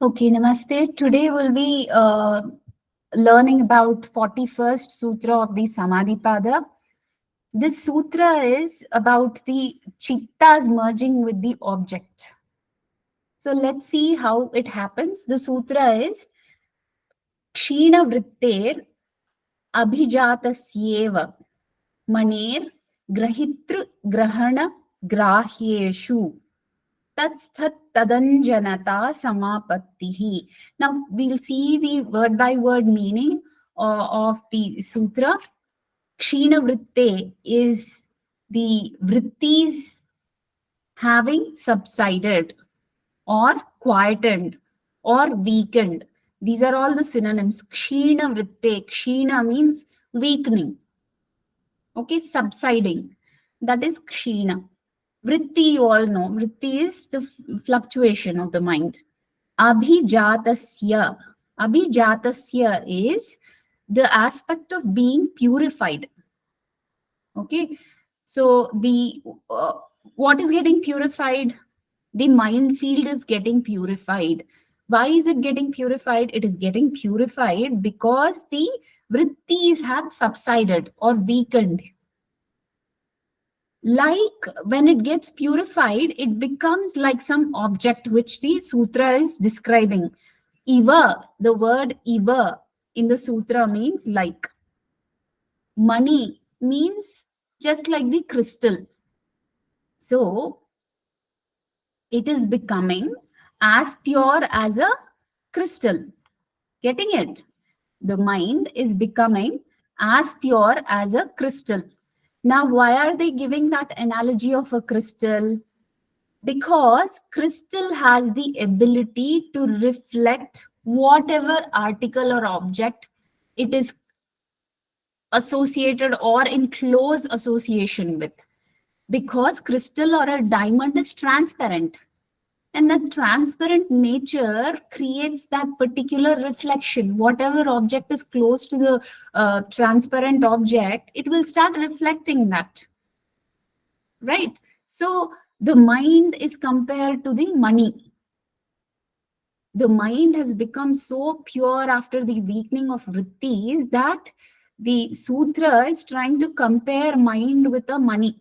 Okay, Namaste. Today we'll be learning about 41st Sutra of the Samadhipada. This sutra is about the chittas merging with the object. So let's see how it happens. The sutra is Kshina Vritter Abhijatasyeva Maner Grahitru Grahana Grahyeshu Tat tadanjanata samapattihi. Now we'll see the word by word meaning of the sutra. Kshina vritte is the vrittis having subsided or quietened or weakened. These are all the synonyms. Kshina vritte. Kshina means weakening. Okay, subsiding. That is kshina. Vritti, you all know. Vritti is the fluctuation of the mind. Abhijatasya. Abhijatasya is the aspect of being purified. Okay. So the what is getting purified? The mind field is getting purified. Why is it getting purified? It is getting purified because the vrittis have subsided or weakened. Like when it gets purified, it becomes like some object which the sutra is describing. Iva, the word iva in the sutra means like. Mani means just like the crystal. So it is becoming as pure as a crystal. Getting it? The mind is becoming as pure as a crystal. Now, why are they giving that analogy of a crystal? Because crystal has the ability to reflect whatever article or object it is associated or in close association with. Because crystal or a diamond is transparent. And that transparent nature creates that particular reflection. Whatever object is close to the transparent object, it will start reflecting that. Right? So the mind is compared to the money. The mind has become so pure after the weakening of vrittis that the sutra is trying to compare mind with the money.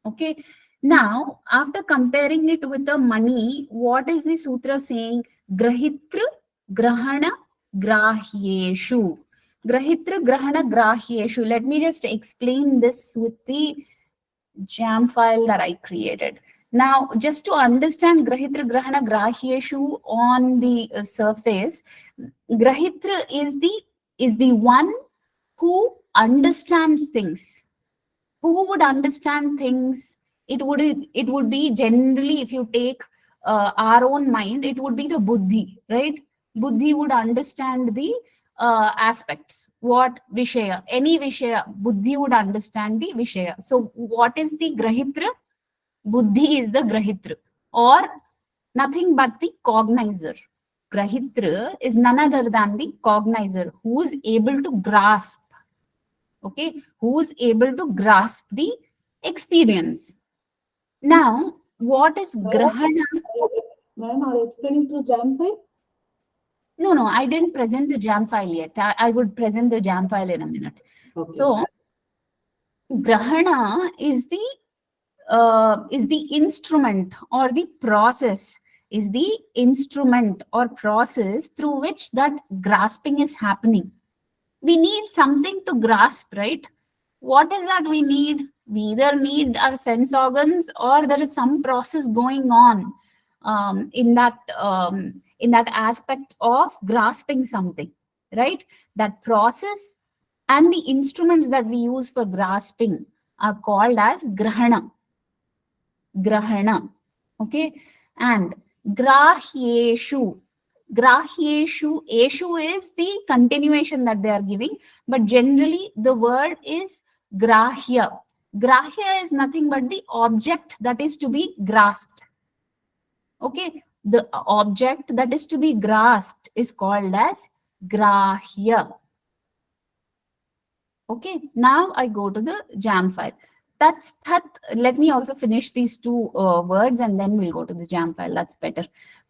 Okay. Now, after comparing it with the money, what is the sutra saying? Grahitra grahana grahyeshu. Grahitra grahana grahyeshu. Let me just explain this with the jam file that I created. Now, just to understand Grahitra grahana grahyeshu on the surface, Grahitra is the one who understands things. Who would understand things? It would be generally, if you take our own mind, it would be the buddhi, right? Buddhi would understand the aspects. What vishaya? Any vishaya, buddhi would understand the vishaya. So what is the grahitra? Buddhi is the grahitra, or nothing but the cognizer. Grahitra is none other than the cognizer, who is able to grasp. Okay, who is able to grasp the experience. Now, what is grahana? Ma'am, are you explaining through jam file? No, I didn't present the jam file yet. I would present the jam file in a minute. Okay. So, grahana is the instrument or the process, is the instrument or process through which that grasping is happening. We need something to grasp, right? What is that we need? We either need our sense organs, or there is some process going on in that aspect of grasping something, right? That process and the instruments that we use for grasping are called as grahana. Grahana. Okay. And grahyeshu. Grahyeshu, eshu is the continuation that they are giving, but generally the word is grahya. Grahya is nothing but the object that is to be grasped. Okay, the object that is to be grasped is called as grahya. Okay, now I go to the jam file. That's that. Let me also finish these two words and then we'll go to the jam file. That's better.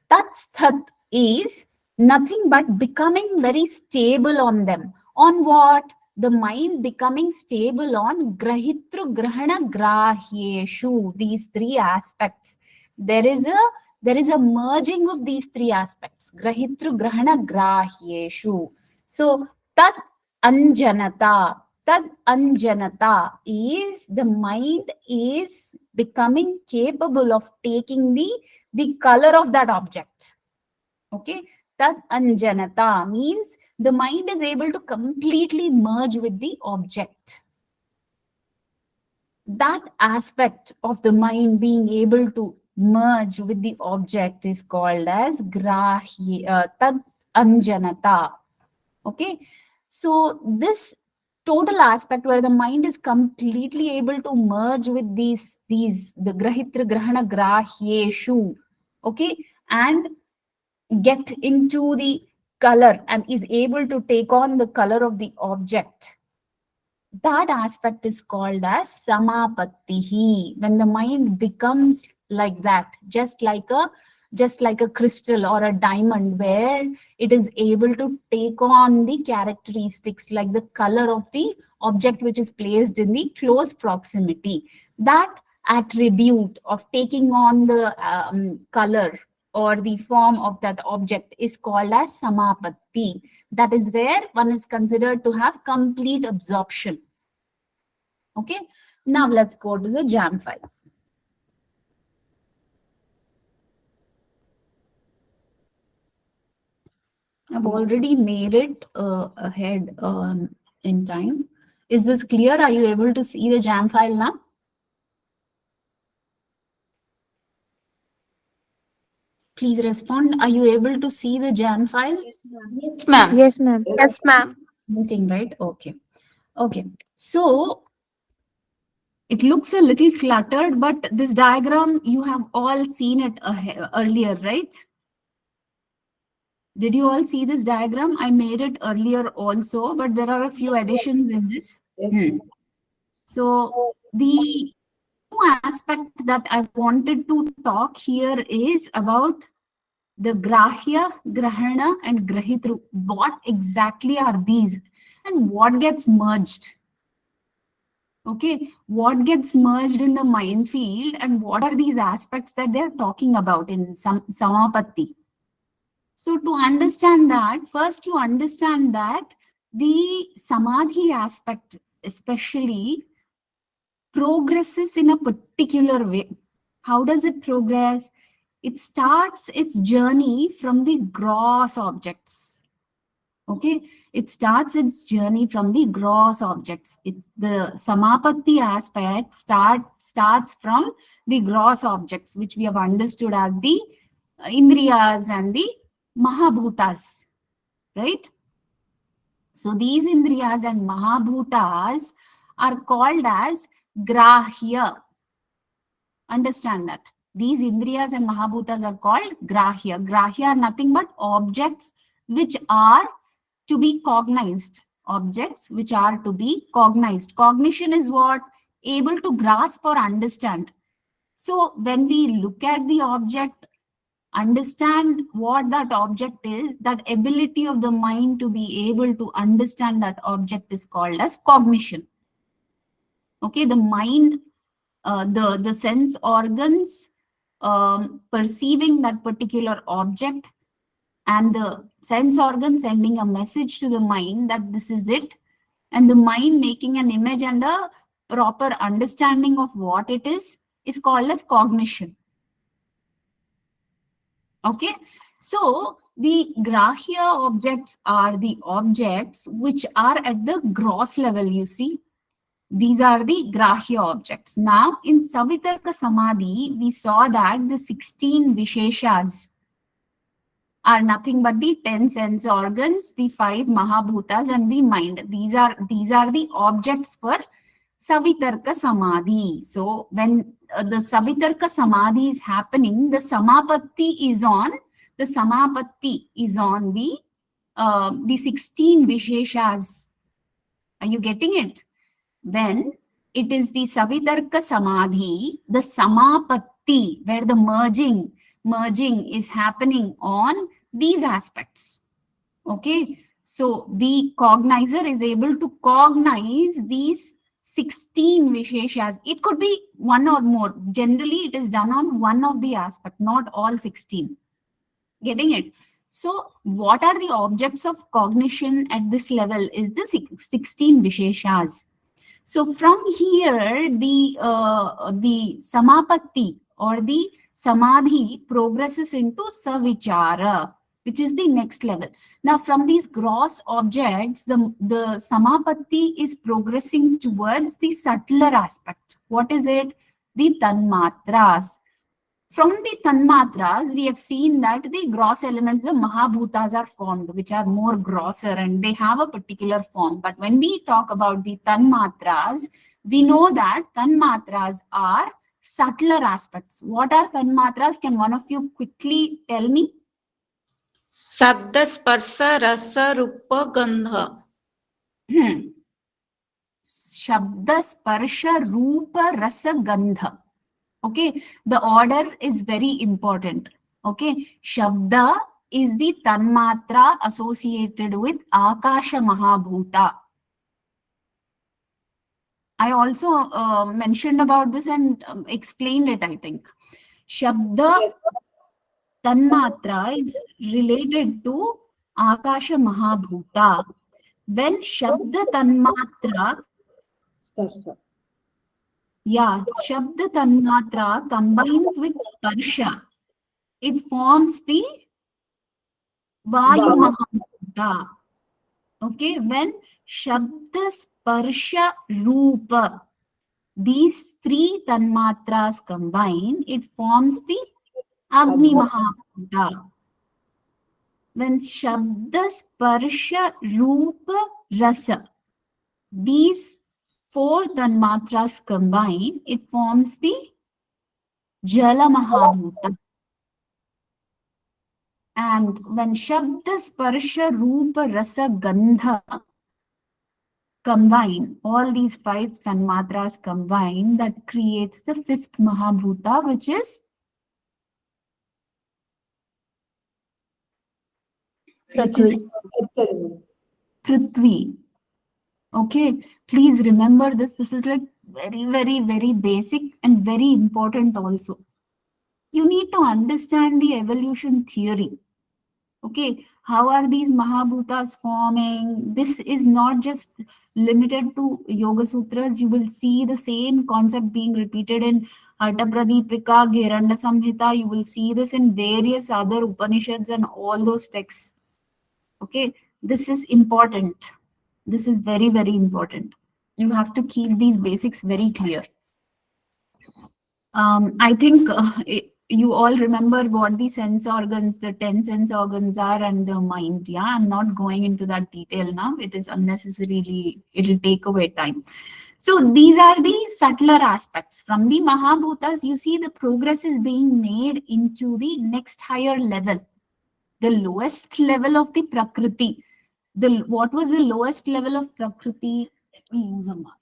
Tat sthat is nothing but becoming very stable on them. On what? The mind becoming stable on grahitru grahana grahyeshu, these three aspects. There is a merging of these three aspects. Grahitru grahana grahyeshu. So tat anjanata. Tad anjanata is the mind is becoming capable of taking the color of that object. Okay, tad anjanata means the mind is able to completely merge with the object. That aspect of the mind being able to merge with the object is called as tad anjanata. Okay, so this total aspect where the mind is completely able to merge with the grahitra grahana grahyeshu, okay, and get into the color and is able to take on the color of the object. That aspect is called as samapattihi. When the mind becomes like that, just like a crystal or a diamond, where it is able to take on the characteristics like the color of the object which is placed in the close proximity. That attribute of taking on the color or the form of that object is called as samapatti. That is where one is considered to have complete absorption. Okay, now let's go to the jam file. I've already made it ahead in time. Is this clear? Are you able to see the jam file now? Please respond. Are you able to see the jam file? Yes, ma'am. Yes, ma'am. Yes, ma'am. Meeting, right? Okay. Okay. So it looks a little cluttered, but this diagram, you have all seen it earlier, right? Did you all see this diagram? I made it earlier also, but there are a few additions in this. Yes. So the new aspect that I wanted to talk here is about the grahya, grahana, and grahitru. What exactly are these and what gets merged? Okay, what gets merged in the mind field and what are these aspects that they're talking about in samapatti? So to understand that, first you understand that the samadhi aspect especially progresses in a particular way. How does it progress? It starts its journey from the gross objects. Okay, it starts its journey from the gross objects. It's the samapatti aspect starts from the gross objects, which we have understood as the indriyas and the mahabhutas, right? So these indriyas and mahabhutas are called as grahya. Understand that. These indriyas and mahabhutas are called grahya. Grahya are nothing but objects which are to be cognized. Objects which are to be cognized. Cognition is what? Able to grasp or understand. So when we look at the object, understand what that object is, that ability of the mind to be able to understand that object is called as cognition. Okay, the mind, the sense organs perceiving that particular object, and the sense organ sending a message to the mind that this is it, and the mind making an image and a proper understanding of what it is called as cognition. Okay, so the grahya objects are the objects which are at the gross level, you see. These are the grahya objects. Now, in Savitarka Samadhi, we saw that the 16 Visheshas are nothing but the 10 sense organs, the 5 Mahabhutas, and the mind. These are the objects for Savitarka Samadhi. So, when the Savitarka Samadhi is happening, the Samapatti is on the 16 Visheshas. Are you getting it? When it is the Savitarka Samadhi, the Samapatti, where the merging merging is happening on these aspects. Okay, so the cognizer is able to cognize these 16 Visheshas. It could be one or more. Generally, it is done on one of the aspect, not all 16. Getting it? So, what are the objects of cognition at this level? Is the 16 Visheshas. So from here, the samapatti or the samadhi progresses into savichara, which is the next level. Now, from these gross objects, the samapatti is progressing towards the subtler aspect. What is it? The tanmatras. From the tanmatras, we have seen that the gross elements, the mahabhutas, are formed, which are more grosser and they have a particular form. But when we talk about the tanmatras, we know that tanmatras are subtler aspects. What are tanmatras? Can one of you quickly tell me? शब्द स्पर्श रस रूप गंध. Shabda, sparsha, rupa, rasa, gandha. Okay, the order is very important. Okay, Shabda is the tanmatra associated with Akasha Mahabhuta. I also mentioned about this and explained it, I think. Shabda Yes. tanmatra is related to Akasha Mahabhuta. When Shabda tanmatra, Sparsha. yeah, Shabda tanmatra combines with Sparsha, it forms the Vayu Vayu. Mahabhuta. Okay, when Shabda, Sparsha, Rupa, these three tanmatras combine, it forms the Agni Mahabhuta. When Shabda, Sparsha, Rupa, Rasa, these four tanmatras combine, it forms the Jala Mahabhuta. And when Shabda, Sparsha, Rupa, Rasa, Gandha combine, all these five tanmatras combine, that creates the fifth Mahabhuta, which is Prithvi. Okay, please remember this. This is like very, very, very basic and very important also. You need to understand the evolution theory. Okay, how are these Mahabhutas forming? This is not just limited to Yoga Sutras. You will see the same concept being repeated in Atapradipika, Gheranda Samhita. You will see this in various other Upanishads and all those texts. Okay, this is important. This is very, very important. You have to keep these basics very clear. I think you all remember what the sense organs, the 10 sense organs are, and the mind. Yeah, I'm not going into that detail now. It is unnecessarily, it will take away time. So these are the subtler aspects. From the Mahabhutas, you see the progress is being made into the next higher level. The lowest level of the Prakriti. What was the lowest level of Prakriti? Let me use a marker.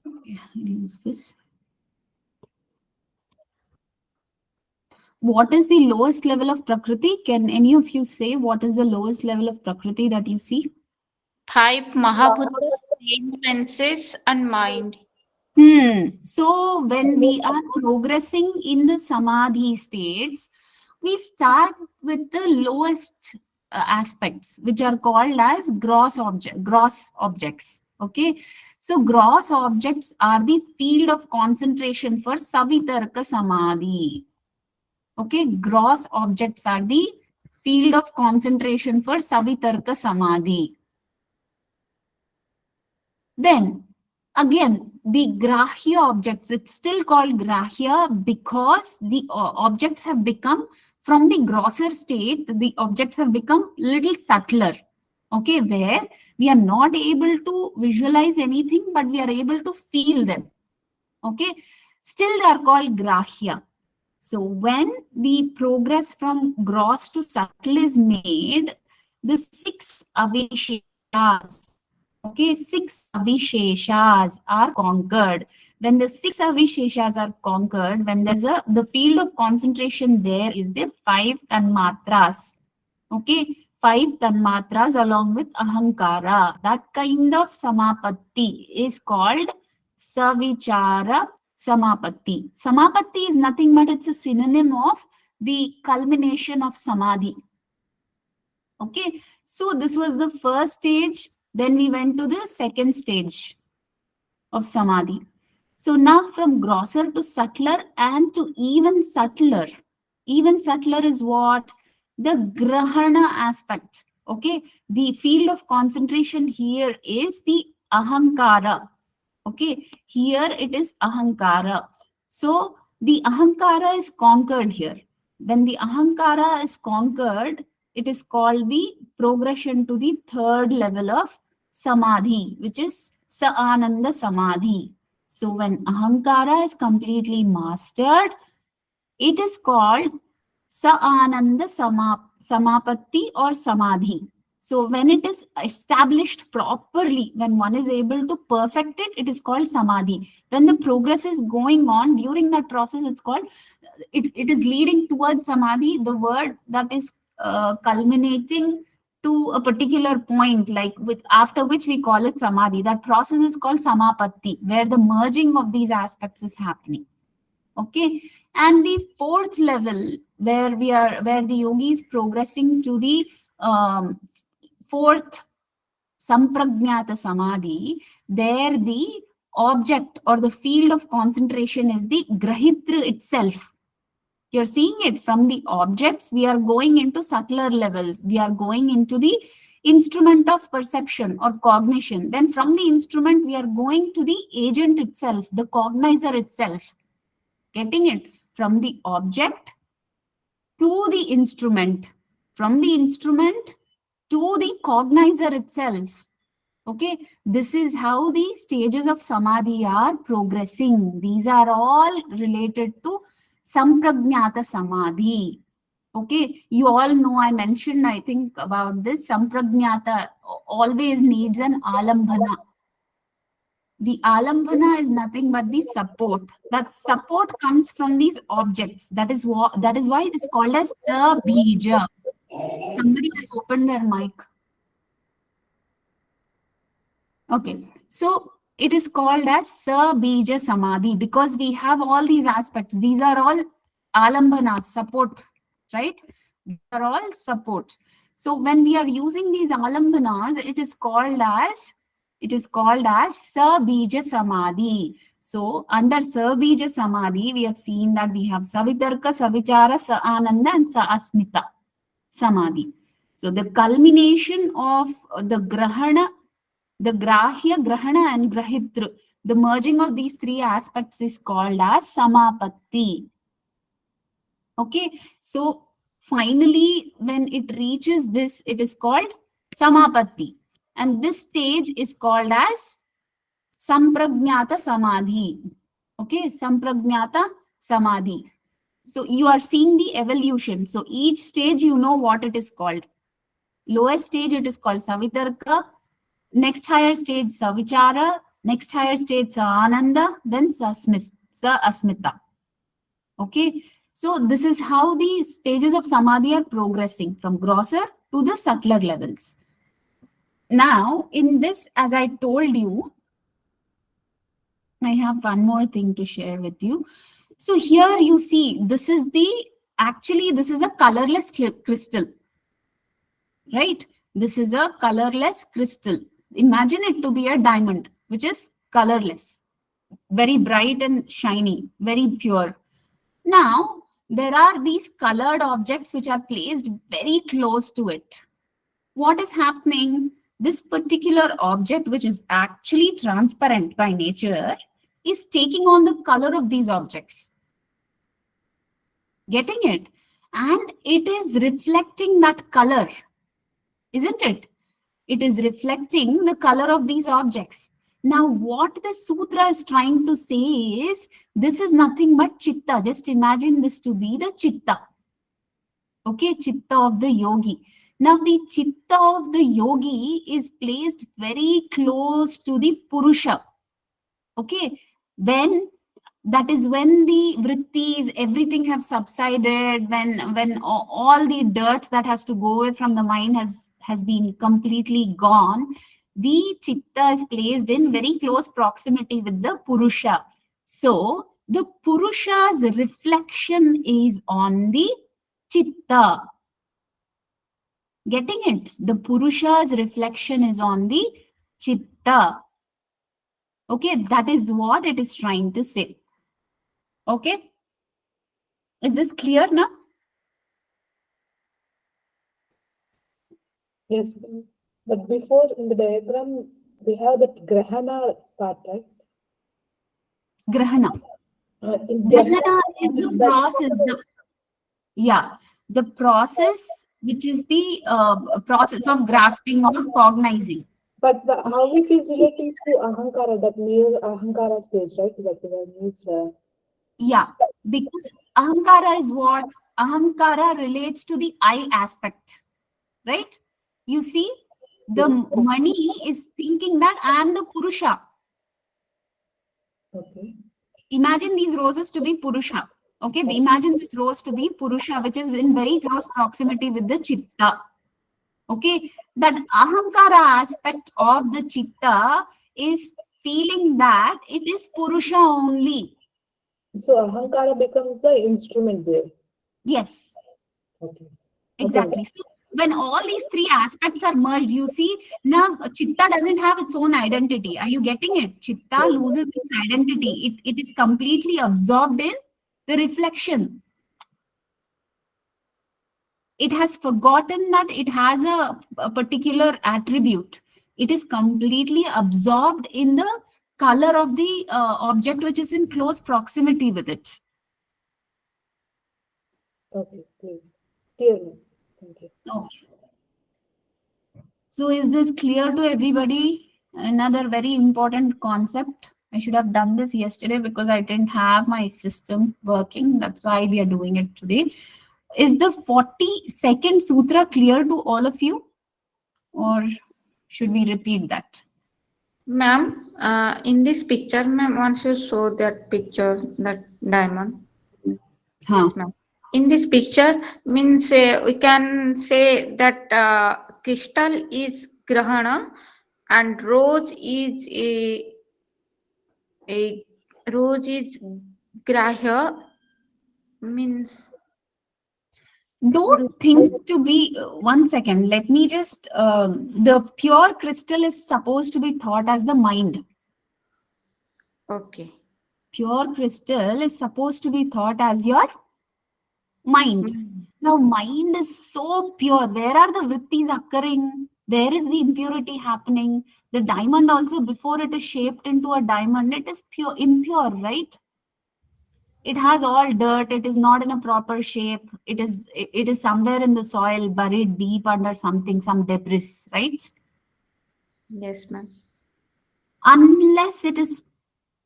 Okay, I'll use this. What is the lowest level of Prakriti? Can any of you say what is the lowest level of Prakriti that you see? 5 Mahabhutas, 10 senses and mind. So when we are progressing in the Samadhi states, we start with the lowest aspects, which are called as gross objects. Okay. So gross objects are the field of concentration for Savitarka Samadhi. Okay, gross objects are the field of concentration for Savitarka Samadhi. Then again, the Grahya objects, it's still called Grahya because the objects have become, from the grosser state, the objects have become little subtler. Okay, where we are not able to visualize anything, but we are able to feel them. Okay, still they are called Grahya. So when the progress from gross to subtle is made, the 6 aveshas, Okay, 6 avisheshas are conquered. When the 6 avisheshas are conquered, when there's the field of concentration there is the 5 tanmatras. Okay, 5 tanmatras along with ahankara. That kind of samapatti is called savichara samapatti. Samapatti is nothing but it's a synonym of the culmination of samadhi. Okay, so this was the first stage. Then we went to the second stage of samadhi. So now from grosser to subtler and to even subtler. Even subtler is what? The grahana aspect. Okay, the field of concentration here is the ahankara. Okay, here it is ahankara. So the ahankara is conquered here. When the ahankara is conquered, it is called the progression to the third level of samadhi, which is sa-ananda samadhi. So when ahankara is completely mastered, it is called sa-ananda samapatti or samadhi. So when it is established properly, when one is able to perfect it, it is called samadhi. When the progress is going on during that process, it's called, it is leading towards samadhi. The word that is culminating to a particular point, like with after which we call it samadhi. That process is called samapatti, where the merging of these aspects is happening. Okay, and the fourth level where the yogi is progressing to the fourth samprajnata samadhi, there the object or the field of concentration is the grahitra itself. You're seeing it from the objects. We are going into subtler levels. We are going into the instrument of perception or cognition. Then from the instrument, we are going to the agent itself, the cognizer itself. Getting it? From the object to the instrument. From the instrument to the cognizer itself. Okay, this is how the stages of samadhi are progressing. These are all related to samprajnata samadhi. Okay, you all know I mentioned, I think, about this. Samprajnata always needs an alambhana. The alambhana is nothing but the support. That support comes from these objects. That is why it is called as sabija. Somebody has opened their mic. Okay, so it is called as sabija samadhi because we have all these aspects. These are all alambhanas, support, right? These are all support. So when we are using these alambhanas, it is called as sabija samadhi. So under sabija samadhi, we have seen that we have savitarka, savichara, sa-ananda, and sa-asmita samadhi. So the culmination of the grahana, the grahya, grahana, and grahitra, the merging of these three aspects is called as samapatti. Okay, so finally, when it reaches this, it is called samapatti. And this stage is called as samprajnata samadhi. Okay, samprajnata samadhi. So you are seeing the evolution. So each stage, you know what it is called. Lowest stage, it is called savitarka. Next higher stage, savichara. Next higher stage, sa-ananda. Then sa-asmita. Okay, so this is how the stages of samadhi are progressing from grosser to the subtler levels. Now, in this, as I told you, I have one more thing to share with you. So here you see, this is a colorless crystal, right? This is a colorless crystal. Imagine it to be a diamond, which is colorless, very bright and shiny, very pure. Now, there are these colored objects which are placed very close to it. What is happening? This particular object, which is actually transparent by nature, is taking on the color of these objects. Getting it? And it is reflecting that color, isn't it? It is reflecting the color of these objects. Now, what the sutra is trying to say is, this is nothing but chitta. Just imagine this to be the chitta. Okay, chitta of the yogi. Now the chitta of the yogi is placed very close to the purusha. Okay, when that is when the vrittis, everything have subsided, when all the dirt that has to go away from the mind has been completely gone, the chitta is placed in very close proximity with the purusha. So the purusha's reflection is on the chitta. Getting it? The purusha's reflection is on the chitta. Okay, that is what it is trying to say. Okay, is this clear now? Yes, ma'am. But before in the diagram, we have that grahana part, right? Grahana. In Grahana is the that- process. The process which is the process of grasping or cognizing. But how it is relating to ahankara, that mere ahankara stage, right? That means. Yeah, because ahankara is what? Ahankara relates to the I aspect, right? You see, the money is thinking that I am the Purusha. Okay. Imagine these roses to be Purusha. Okay, imagine this rose to be Purusha, which is in very close proximity with the Chitta. Okay, that Ahankara aspect of the Chitta is feeling that it is Purusha only. So ahankara becomes the instrument there. Yes. Okay. Exactly. So when all these three aspects are merged, you see, now Chitta doesn't have its own identity. Are you getting it? Chitta loses its identity. It is completely absorbed in the reflection. It has forgotten that it has a particular attribute. It is completely absorbed in the color of the object which is in close proximity with it. Okay, clear. Clear, ma'am. Thank you. Okay. So is this clear to everybody? Another very important concept. I should have done this yesterday because I didn't have my system working. That's why we are doing it today. Is the 42nd sutra clear to all of you? Or should we repeat that? Ma'am, in this picture, ma'am, once you show that picture, that diamond. Huh. Yes, ma'am. In this picture, means we can say that crystal is grahana and a rose is grahya, means. Don't think to be, 1 second, let me just, the pure crystal is supposed to be thought as the mind. Okay. Pure crystal is supposed to be thought as your mind. Now, mind is so pure. Where are the vrittis occurring? Where is the impurity happening? The diamond also, before it is shaped into a diamond, it is pure, impure, right? It has all dirt. It is not in a proper shape. It is somewhere in the soil, buried deep under something, some debris, right? Yes, ma'am. Unless it is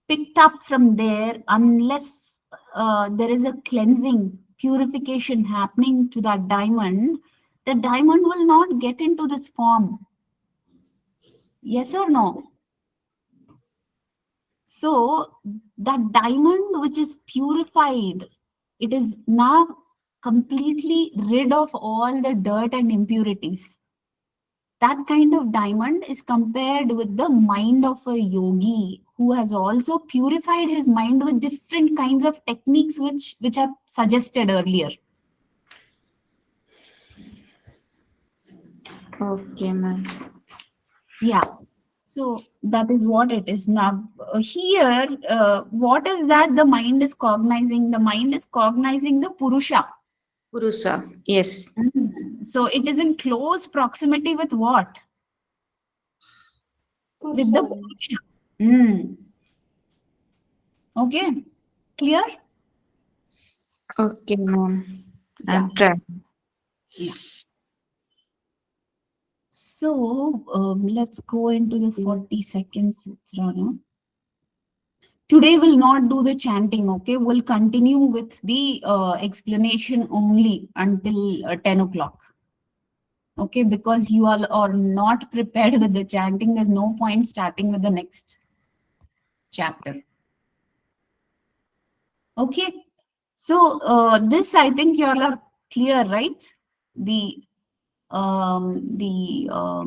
picked up from there, unless there is a cleansing, purification happening to that diamond, the diamond will not get into this form. Yes or no? So that diamond which is purified, it is now completely rid of all the dirt and impurities. That kind of diamond is compared with the mind of a yogi who has also purified his mind with different kinds of techniques which are suggested earlier. Okay, ma'am. Yeah. So that is what it is. Now, here, what is that the mind is cognizing? The mind is cognizing the Purusha. Purusha, yes. So it is in close proximity with what? With the Purusha. Okay, clear? Okay, ma'am. Yeah. I'm trying. Yeah. So let's go into the 42nd sutra now. Today we'll not do the chanting, okay? We'll continue with the explanation only until 10 o'clock. Okay, because you all are not prepared with the chanting, there's no point starting with the next chapter. Okay, so this I think you all are clear, right? The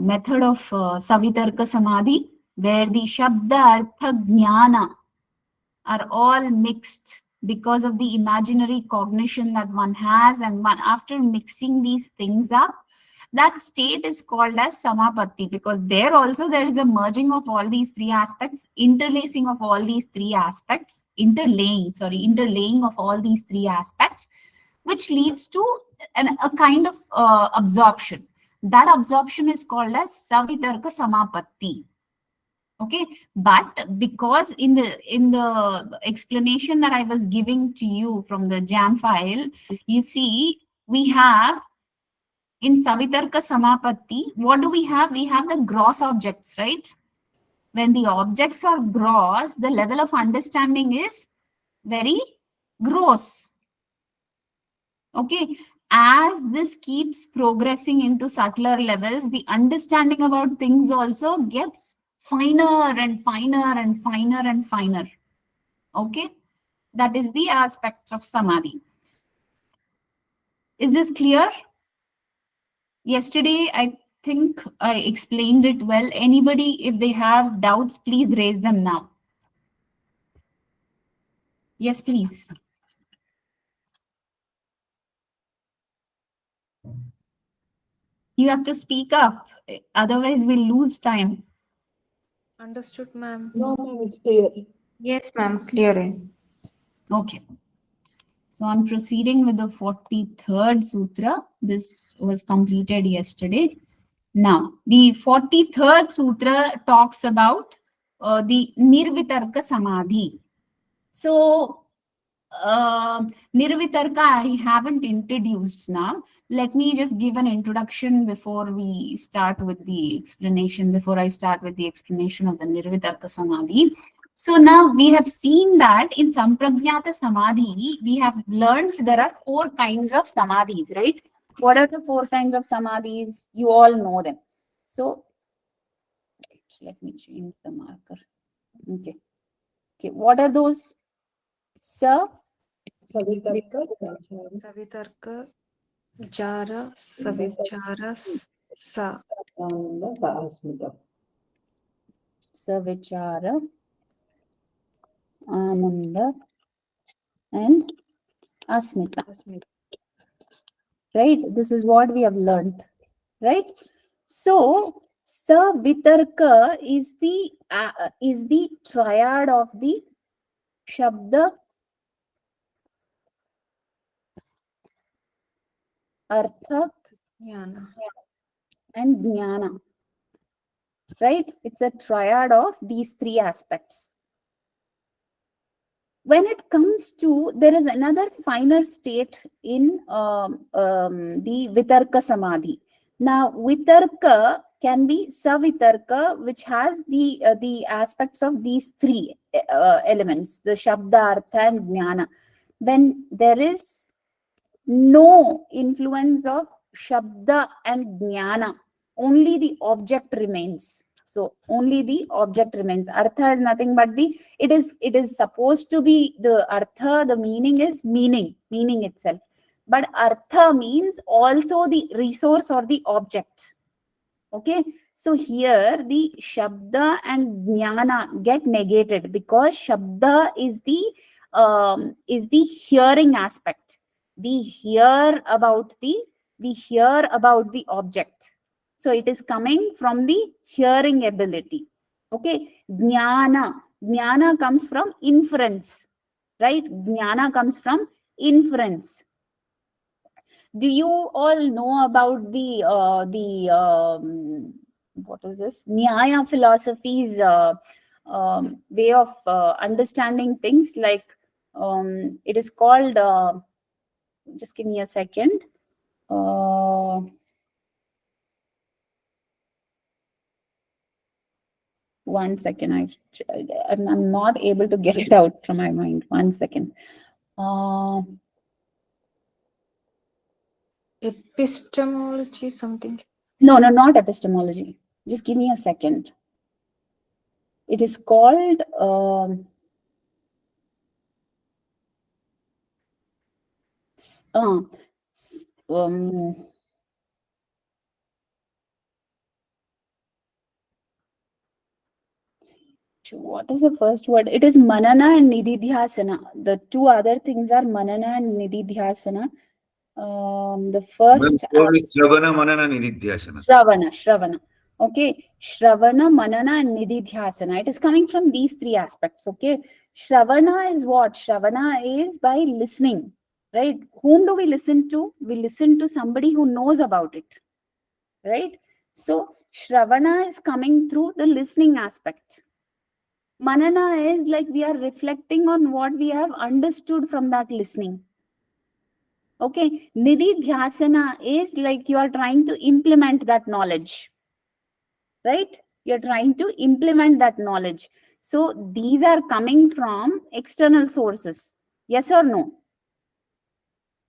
method of Savitarka Samadhi, where the Shabda, Artha, Jnana are all mixed because of the imaginary cognition that one has, and one, after mixing these things up, that state is called as Samapatti, because there also there is a merging of all these three aspects, interlacing of all these three aspects, interlaying of all these three aspects, which leads to a kind of absorption. That absorption is called as Savitarka Samapatti. Okay, but because in the explanation that I was giving to you from the jam file, you see we have in Savitarka Samapatti, what do we have? We have the gross objects, right? When the objects are gross, the level of understanding is very gross. Okay, as this keeps progressing into subtler levels, the understanding about things also gets finer and finer and finer and finer. Okay, that is the aspects of Samadhi. Is this clear? Yesterday, I think I explained it well. Anybody, if they have doubts, please raise them now. Yes, please. You have to speak up, otherwise we'll lose time. Understood, ma'am. No, ma'am, it's clear. Yes, ma'am, clear. Okay. So I'm proceeding with the 43rd Sutra. This was completed yesterday. Now, the 43rd Sutra talks about the Nirvitarka Samadhi. So, Nirvitarka I haven't introduced now. Let me just give an introduction before we start with the explanation, before I start with the explanation of the Nirvitarka Samadhi. So now we have seen that in Sampragyata Samadhi, we have learned there are 4 kinds of Samadhis, right? What are the 4 kinds of Samadhis? You all know them. So, let me change the marker. Okay. Okay. What are those, sir? Savitarka, Savitarka, Jara, Savichara, Sa. Ananda, Sahasmita. Savichara, Ananda, and Asmita. Right? This is what we have learned. Right? So, Savitarka is the triad of the Shabda, Artha, Jnana. and Jnana. Right? It's a triad of these 3 aspects. When it comes to, there is another finer state in the Vitarka Samadhi. Now, Vitarka can be Savitarka, which has the aspects of these 3 elements, the Shabda, Artha, and Jnana. When there is no influence of Shabda and Jnana, only the object remains. So only the object remains. Artha is nothing but it is supposed to be the Artha, the meaning is meaning itself. But Artha means also the resource or the object. Okay. So here the Shabda and Jnana get negated because Shabda is the hearing aspect. We hear about the object. So it is coming from the hearing ability. Okay. Jnana comes from inference, right? Jnana comes from inference. Do you all know about what is this? Nyaya philosophy's way of understanding things, like it is called, just give me a second. One second, I'm not able to get it out from my mind. One second. Epistemology, something. No, not epistemology. Just give me a second. It is called what is the first word? It is manana and nididhyasana. The two other things are manana and nididhyasana. The first Shravana, Manana, Nididhyasana. Shravana. Okay, Shravana, Manana, and Nididhyasana. It is coming from these three aspects. Okay, Shravana is what? Shravana is by listening, right? Whom do we listen to? We listen to somebody who knows about it, right? So Shravana is coming through the listening aspect. Manana is like we are reflecting on what we have understood from that listening. Okay, Nididhyasana is like you are trying to implement that knowledge, right? You're trying to implement that knowledge. So these are coming from external sources. Yes or no?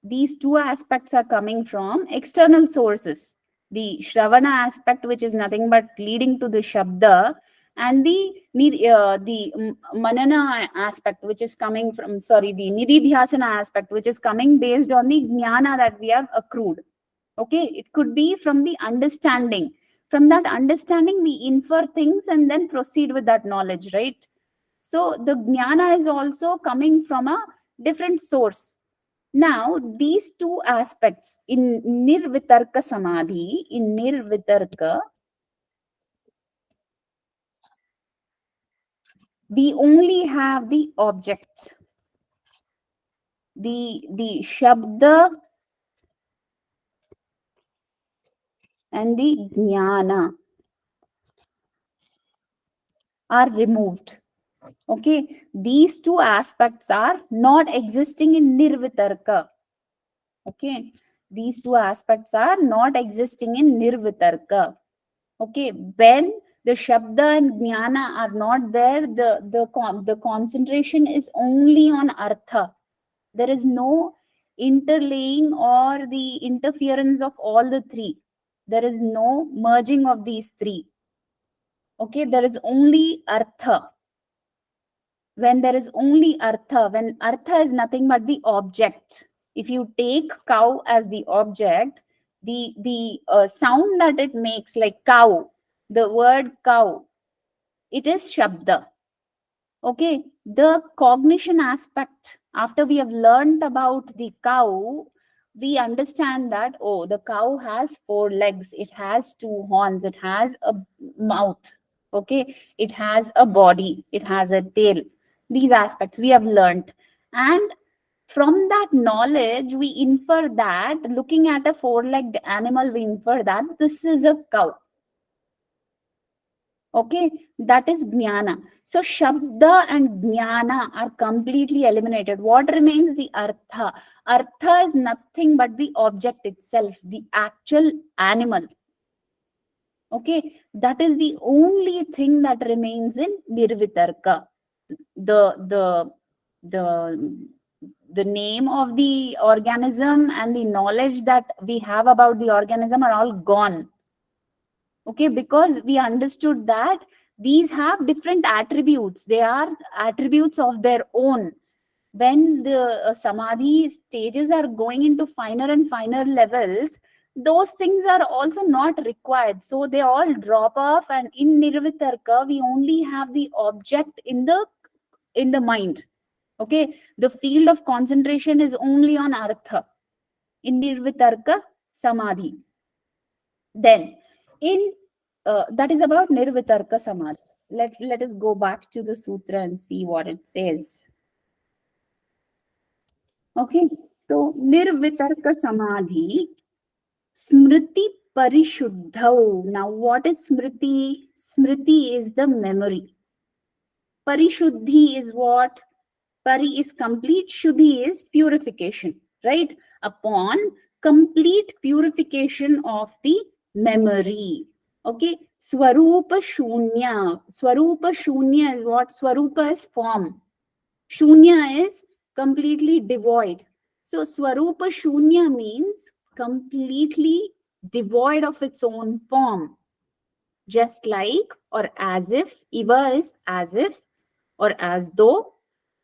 These two aspects are coming from external sources. The Shravana aspect, which is nothing but leading to the Shabda, and the Manana aspect, which is coming from, the Nididhyasana aspect, which is coming based on the Jnana that we have accrued. Okay, it could be from the understanding. From that understanding, we infer things and then proceed with that knowledge, right? So the Jnana is also coming from a different source. Now, these two aspects in Nirvitarka Samadhi, we only have the object. The Shabda and the Jnana are removed. Okay, these two aspects are not existing in Nirvitarka. Okay, these two aspects are not existing in Nirvitarka. Okay, when the Shabda and Jnana are not there, the concentration is only on Artha. There is no interlaying or the interference of all the three. There is no merging of these three. Okay, there is only Artha. When there is only Artha, when Artha is nothing but the object. If you take cow as the object, the sound that it makes, like cow, the word cow, it is Shabda. Okay, the cognition aspect, after we have learned about the cow, we understand that, oh, the cow has 4 legs, it has 2 horns, it has a mouth, okay, it has a body, it has a tail. These aspects we have learned. And from that knowledge, we infer that, looking at a 4-legged animal, we infer that this is a cow. Okay, that is Jnana. So Shabda and Jnana are completely eliminated. What remains? The Artha. Artha is nothing but the object itself, the actual animal. Okay, that is the only thing that remains in Nirvitarka. The name of the organism and the knowledge that we have about the organism are all gone. Okay, because we understood that these have different attributes. They are attributes of their own. When the Samadhi stages are going into finer and finer levels, those things are also not required. So they all drop off, and in Nirvitarka, we only have the object in the mind. Okay, the field of concentration is only on Artha in Nirvitarka Samadhi. Then in that is about Nirvitarka Samadhi. Let us go back to the sutra and see what it says. Okay, so Nirvitarka Samadhi, Smriti Parishuddhau. Now, what is Smriti? Smriti is the memory. Parishuddhi is what? Pari is complete, Shuddhi is purification, right? Upon complete purification of the memory. Okay, Swarupa Shunya. Swarupa Shunya is what? Swarupa is form. Shunya is completely devoid. So Swarupa Shunya means completely devoid of its own form. Just like or as if, iva is as if or as though.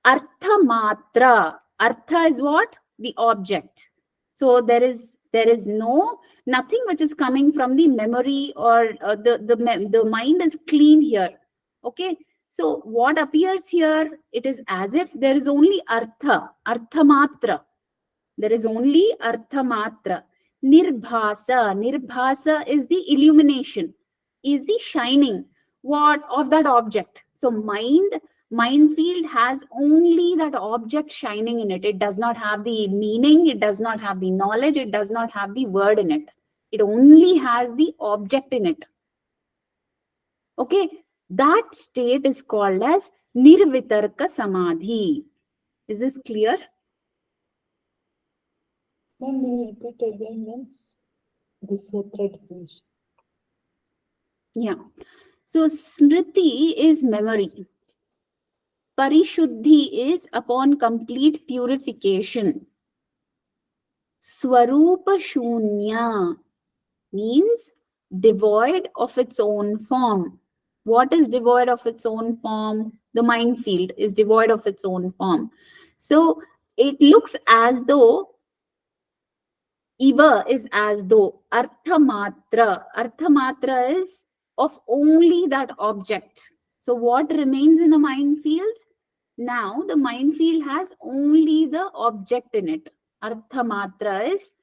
Artha matra. Artha is what? The object. So there is nothing which is coming from the memory or the mind is clean here. Okay. So what appears here? It is as if there is only artha matra. There is only artha matra. Nirbhasa is the illumination, is the shining what of that object. So mind field has only that object shining in it. It does not have the meaning, it does not have the knowledge, it does not have the word in it. It only has the object in it. Okay, that state is called as nirvitarka samadhi. Is this clear? Ma'am, will you repeat again once this thread finish? Yeah. So smriti is memory. Parishuddhi is upon complete purification. Swarupa shunya means devoid of its own form. What is devoid of its own form? The mind field is devoid of its own form. So it looks as though Iva is as though. Artha matra is of only that object. So what remains in the mind field? Now the mind field has only the object in it. Artha matra is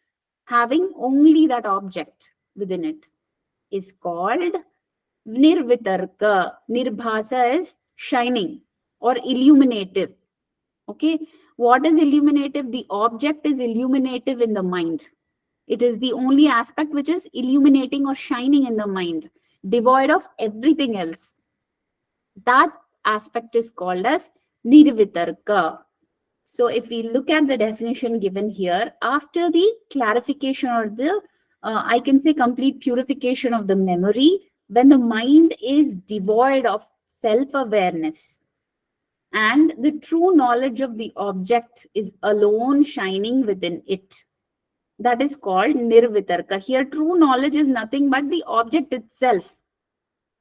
having only that object within it. Is called nirvitarka. Nirbhasa is shining or illuminative. Okay. What is illuminative? The object is illuminative in the mind. It is the only aspect which is illuminating or shining in the mind, devoid of everything else. That aspect is called as nirvitarka. So if we look at the definition given here, after the clarification or the, I can say complete purification of the memory, when the mind is devoid of self-awareness and the true knowledge of the object is alone shining within it. That is called nirvitarka. Here, true knowledge is nothing but the object itself.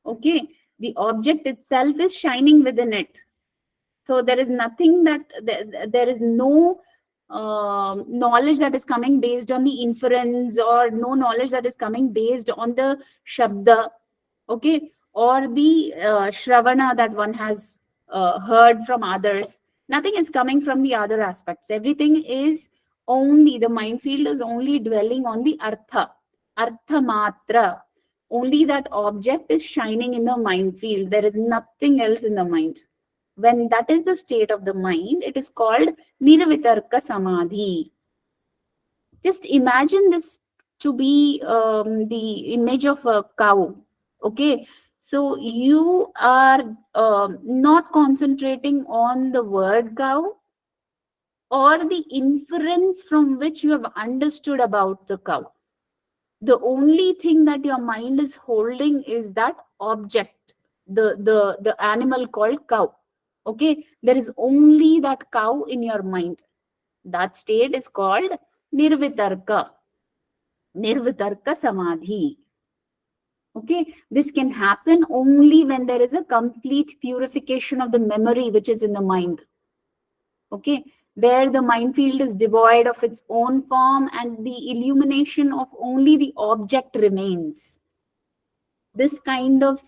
Okay, the object itself is shining within it. So there is nothing that there is no knowledge that is coming based on the inference, or no knowledge that is coming based on the shabda, okay, or the shravana that one has heard from others. Nothing is coming from the other aspects. Everything is only, the mind field is only dwelling on the artha matra. Only that object is shining in the mind field. There is nothing else in the mind. When that is the state of the mind, it is called nirvitarka samadhi. Just imagine this to be the image of a cow. Okay, so you are not concentrating on the word cow or the inference from which you have understood about the cow. The only thing that your mind is holding is that object, the animal called cow. Okay, there is only that cow in your mind. That state is called nirvitarka samadhi. Okay, this can happen only when there is a complete purification of the memory which is in the mind. Okay, where the mind field is devoid of its own form and the illumination of only the object remains. This kind of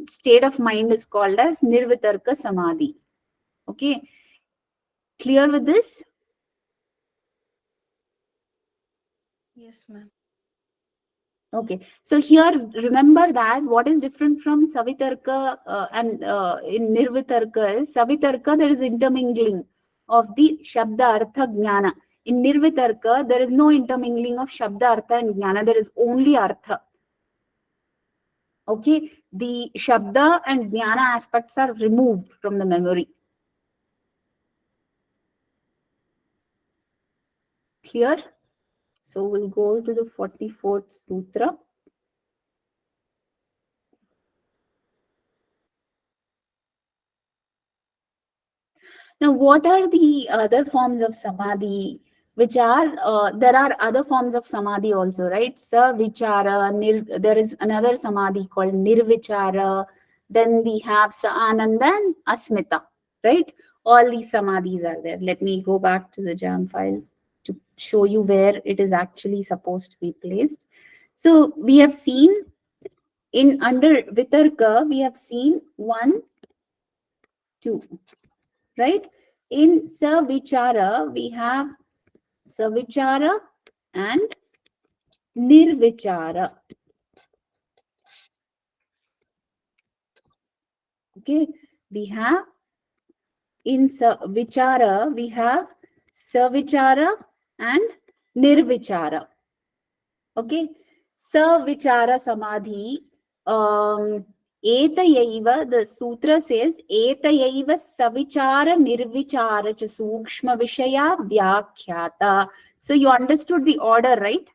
state of mind is called as nirvitarka samadhi. Okay, clear with this? Yes, ma'am. Okay, so here remember that what is different from savitarka and in nirvitarka is savitarka, there is intermingling of the shabda artha jnana. In nirvitarka, there is no intermingling of shabda artha and jnana, there is only artha. Okay, the shabda and jnana aspects are removed from the memory. Clear? So we'll go to the 44th sutra. Now, what are the other forms of samadhi which are, there are other forms of samadhi also, right? Savichara, there is another samadhi called nirvichara. Then we have Ananda and Asmita, right? All these samadhis are there. Let me go back to the jam file to show you where it is actually supposed to be placed. So we have seen in under Vitarka, we have seen 1, 2, right? In Savichara, we have Savichara and Nirvichara. Okay, we have in Vichara, we have Savichara and Nirvichara. Okay, Savichara Samadhi. Etayaiva, the sutra says, Etayaiva Savichara Nirvichara cha Sukshma Vishaya Vyakhyata. So you understood the order, right?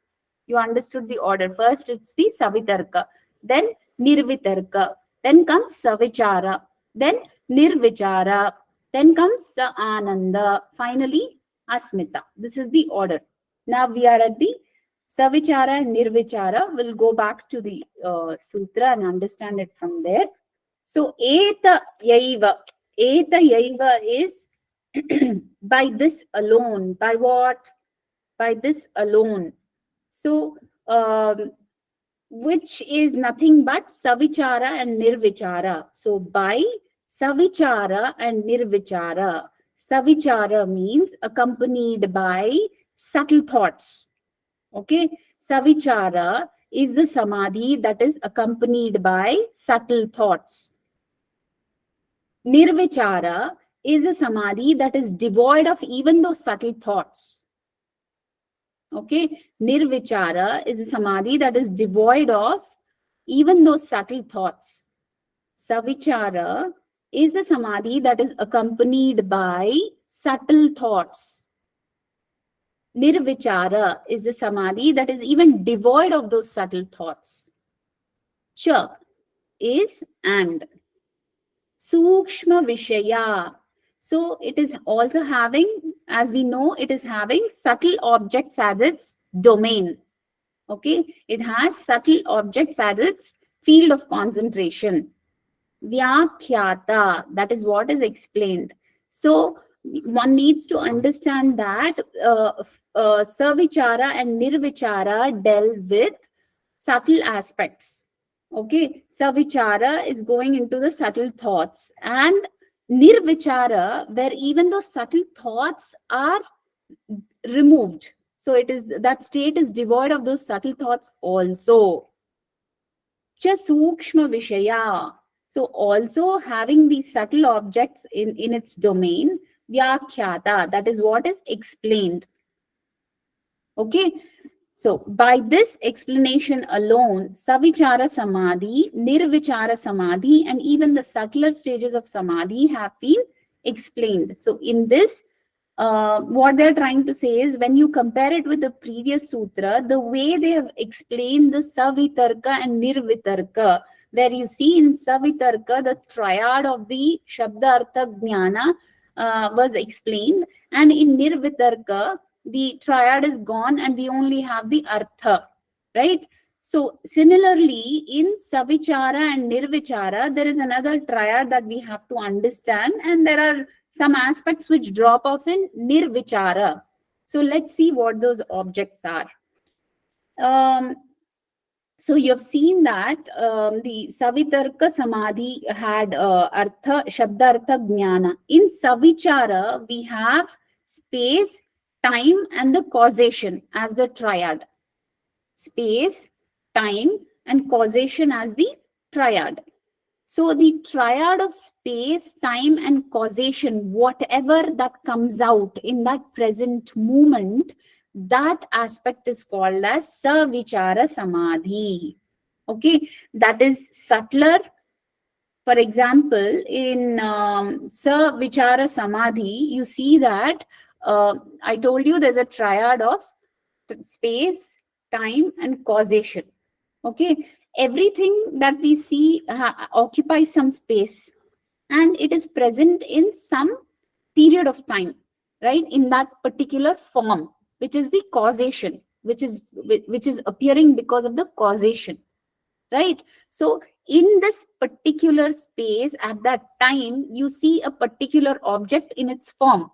You understood the order. First it's the Savitarka, then Nirvitarka, then comes Savichara, then Nirvichara, then comes Ananda, finally Asmita. This is the order. Now we are at the Savichara and Nirvichara. We'll go back to the sutra and understand it from there. So Eta Yaiva is by this alone. By what? By this alone. So which is nothing but Savichara and Nirvichara. So by Savichara and Nirvichara. Savichara means accompanied by subtle thoughts. Okay, Savichara is the samadhi that is accompanied by subtle thoughts. Nirvichara is the samadhi that is devoid of even those subtle thoughts. Okay, Nirvichara is a samadhi that is devoid of even those subtle thoughts. Savichara is a samadhi that is accompanied by subtle thoughts. Nirvichara is the samadhi that is even devoid of those subtle thoughts. Cha is and. Sukshma Vishaya. So it is also having, as we know, it is having subtle objects as its domain. Okay, it has subtle objects as its field of concentration. Vyakhyata, that is what is explained. So one needs to understand that Savichara and Nirvichara deal with subtle aspects. Okay, Savichara is going into the subtle thoughts, and Nirvichara, where even those subtle thoughts are removed. So it is, that state is devoid of those subtle thoughts also. Cha Sukshma Vishaya. So also having these subtle objects in its domain, Vyakhyata, that is what is explained. Okay, so by this explanation alone, Savichara Samadhi, Nirvichara Samadhi, and even the subtler stages of Samadhi have been explained. So in this, what they're trying to say is, when you compare it with the previous sutra, the way they have explained the Savitarka and Nirvitarka, where you see in Savitarka, the triad of the Shabda Artha Jnana was explained, and in Nirvitarka, the triad is gone and we only have the Artha, right? So similarly, in Savichara and Nirvichara, there is another triad that we have to understand, and there are some aspects which drop off in Nirvichara. So let's see what those objects are. So you have seen that the Savitarka Samadhi had Artha, Shabda Artha Jnana. In Savichara, we have space, time, and the causation as the triad. Space, time, and causation as the triad. So the triad of space, time, and causation, whatever that comes out in that present moment, that aspect is called as Savichara Samadhi. Okay, that is subtler. For example, in Savichara Samadhi, you see that I told you there's a triad of space, time, and causation. Okay, everything that we see occupies some space, and it is present in some period of time, right? In that particular form. which is the causation, which is appearing because of the causation, right? So in this particular space at that time, you see a particular object in its form.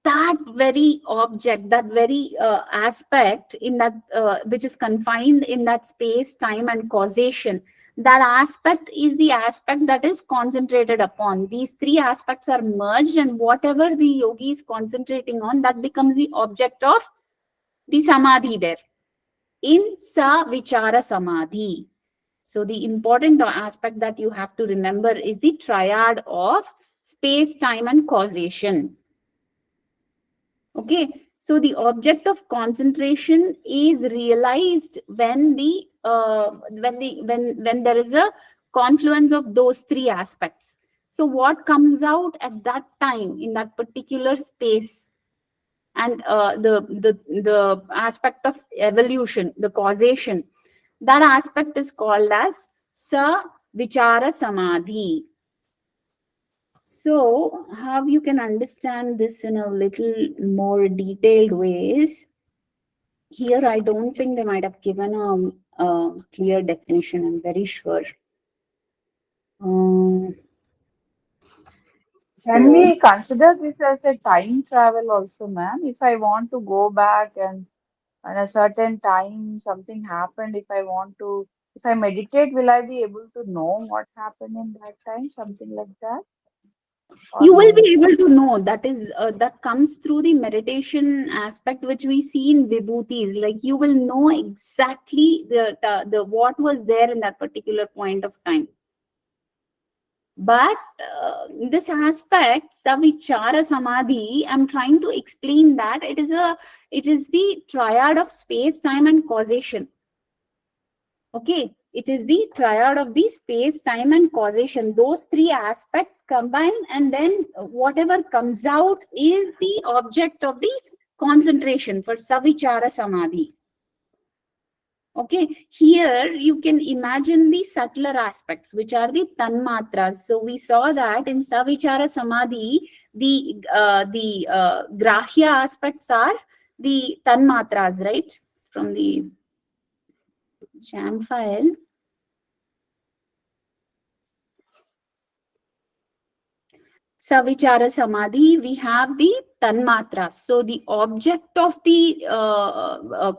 That very object, that very aspect in that which is confined in that space, time, and causation, that aspect is the aspect that is concentrated upon. These three aspects are merged, and whatever the yogi is concentrating on, that becomes the object of the samadhi there in sa vichara samadhi. So the important aspect that you have to remember is the triad of space, time, and causation. Okay, so the object of concentration is realized when when there is a confluence of those three aspects. So what comes out at that time in that particular space, and the aspect of evolution, the causation, that aspect is called as sa vichara samadhi. So how you can understand this in a little more detailed ways? Here, I don't think they might have given a clear definition, I'm very sure. Can we consider this as a time travel also, ma'am? If I want to go back and at a certain time something happened, if I meditate, will I be able to know what happened in that time? Something like that? Or You will no? be able to know. That is that comes through the meditation aspect, which we see in vibhutis. Like you will know exactly the what was there in that particular point of time. But this aspect, savichara samadhi, I'm trying to explain that it is the triad of space, time, and causation. Okay, it is the triad of the space, time, and causation. Those three aspects combine, and then whatever comes out is the object of the concentration for savichara samadhi. Okay, here you can imagine the subtler aspects, which are the tanmatras. So we saw that in savichara samadhi, the grahya aspects are the tanmatras, right? From the jam file. Savichara samadhi, we have the tanmatras. So the object of the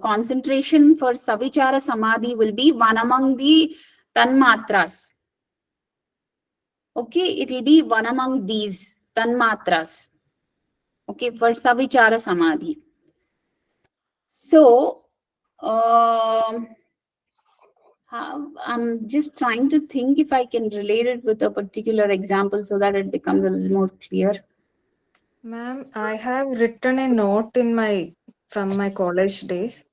concentration for savichara samadhi will be one among the tanmatras. Okay, it will be one among these tanmatras. Okay, for savichara samadhi. So I'm just trying to think if I can relate it with a particular example so that it becomes a little more clear. Ma'am, I have written a note from my college days.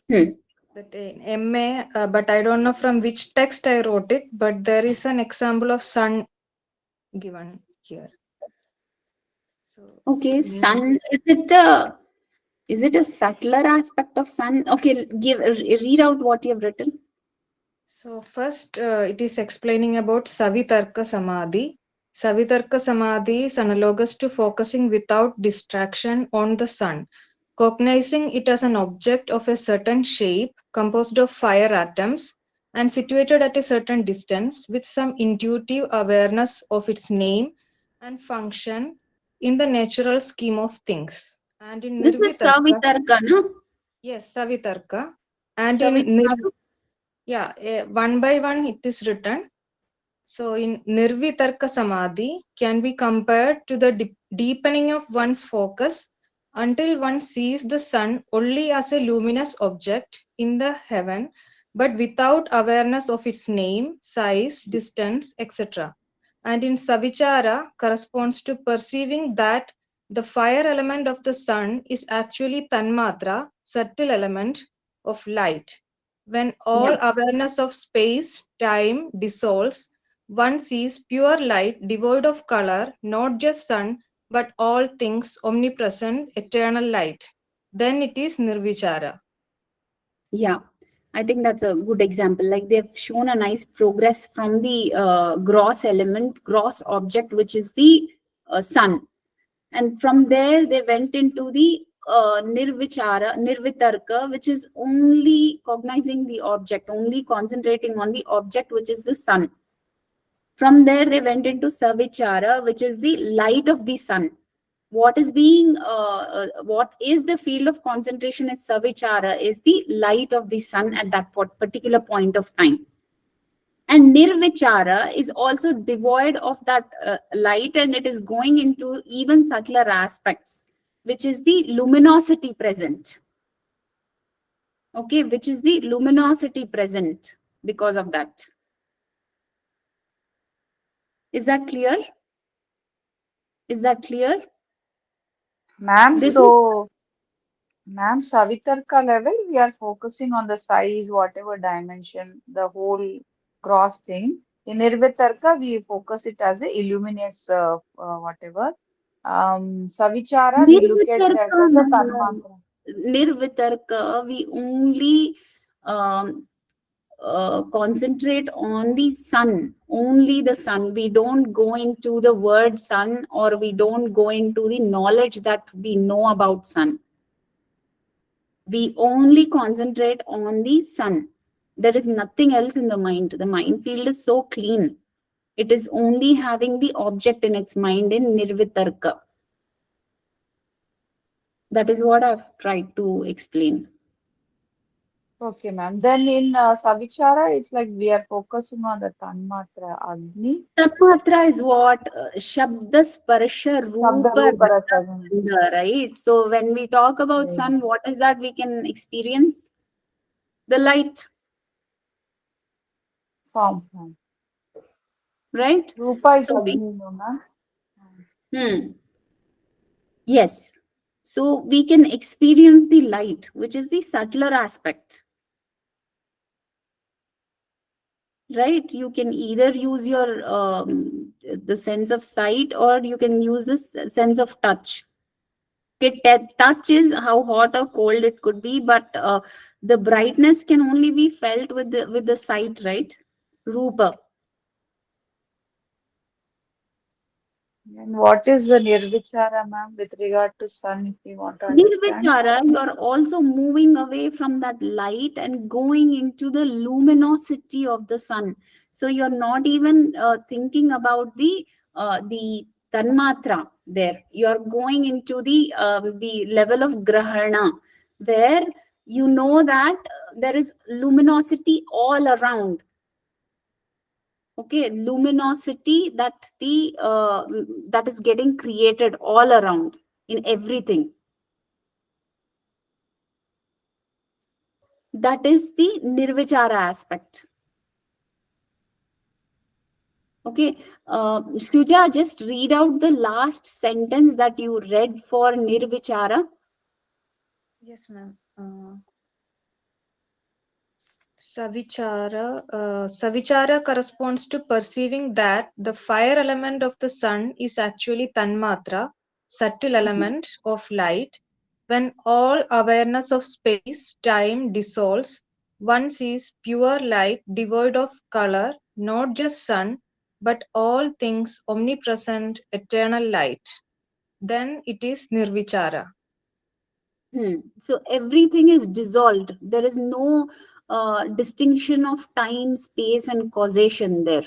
That MA, but I don't know from which text I wrote it, but there is an example of sun given here. So, Okay, sun, is it a subtler aspect of sun? Okay, read out what you have written. So first, it is explaining about Savitarka Samadhi. Savitarka Samadhi is analogous to focusing without distraction on the sun, cognizing it as an object of a certain shape composed of fire atoms and situated at a certain distance with some intuitive awareness of its name and function in the natural scheme of things. And in This is Nirvitarka, Savitarka, no? yes, Savitarka. And Savitarka. one by one it is written. So in Nirvitarka Samadhi can be compared to the deepening of one's focus until one sees the sun only as a luminous object in the heaven, but without awareness of its name, size, distance, etc. And in Savichara corresponds to perceiving that the fire element of the sun is actually Tanmatra, subtle element of light. When all awareness of space, time dissolves, one sees pure light devoid of color, not just sun, but all things, omnipresent, eternal light. Then it is Nirvichara. Yeah, I think that's a good example. Like they've shown a nice progress from the gross element, gross object, which is the sun. And from there, they went into the nirvitarka, which is only cognizing the object, only concentrating on the object, which is the sun. From there, they went into savichara, which is the light of the sun. What is the field of concentration is savichara, is the light of the sun at that particular point of time. And nirvichara is also devoid of that light, and it is going into even subtler aspects, which is the luminosity present. Okay, which is the luminosity present because of that. Is that clear? Is that clear? Ma'am, This so, ma'am, Savitarka level, we are focusing on the size, whatever dimension, the whole gross thing. In Nirvitarka, we focus it as the illuminates, whatever. Savichara, we look at that Nirvitarka, as the no. Tanmatra. Nirvitarka, we only concentrate on the sun, only the sun. We don't go into the word sun, or we don't go into the knowledge that we know about sun. We only concentrate on the sun. There is nothing else in the mind. The mind field is so clean. It is only having the object in its mind in nirvitarka. That is what I've tried to explain. Okay, ma'am. Then in Savichara, it's like we are focusing on the Tanmatra Agni. Tanmatra is what? Shabda, Sparsha, Shabda, Rupa, Rupa, Rasa, Rasa, Gandha, right? So when we talk about Right. sun, what is that we can experience? The light, Form. right? Rupa is So we, Agni, no, ma'am. yes. So we can experience the light, which is the subtler aspect. Right? You can either use your the sense of sight, or you can use this sense of touch. Okay, touch is how hot or cold it could be, but the brightness can only be felt with the sight, right? Rupa. And what is the Nirvichara, ma'am, with regard to sun, if you want to understand? Nirvichara, you are also moving away from that light and going into the luminosity of the sun. So you're not even thinking about the tanmatra there. You're going into the level of grahana, where you know that there is luminosity all around. Okay, luminosity that that is getting created all around in everything. That is the nirvichara aspect. Okay, Shuja, just read out the last sentence that you read for nirvichara. Yes, ma'am. Savichara corresponds to perceiving that the fire element of the sun is actually tanmatra, subtle element of light. When all awareness of space, time dissolves, one sees pure light devoid of color, not just sun, but all things omnipresent, eternal light. Then it is nirvichara. So everything is dissolved. There is no distinction of time, space, and causation there.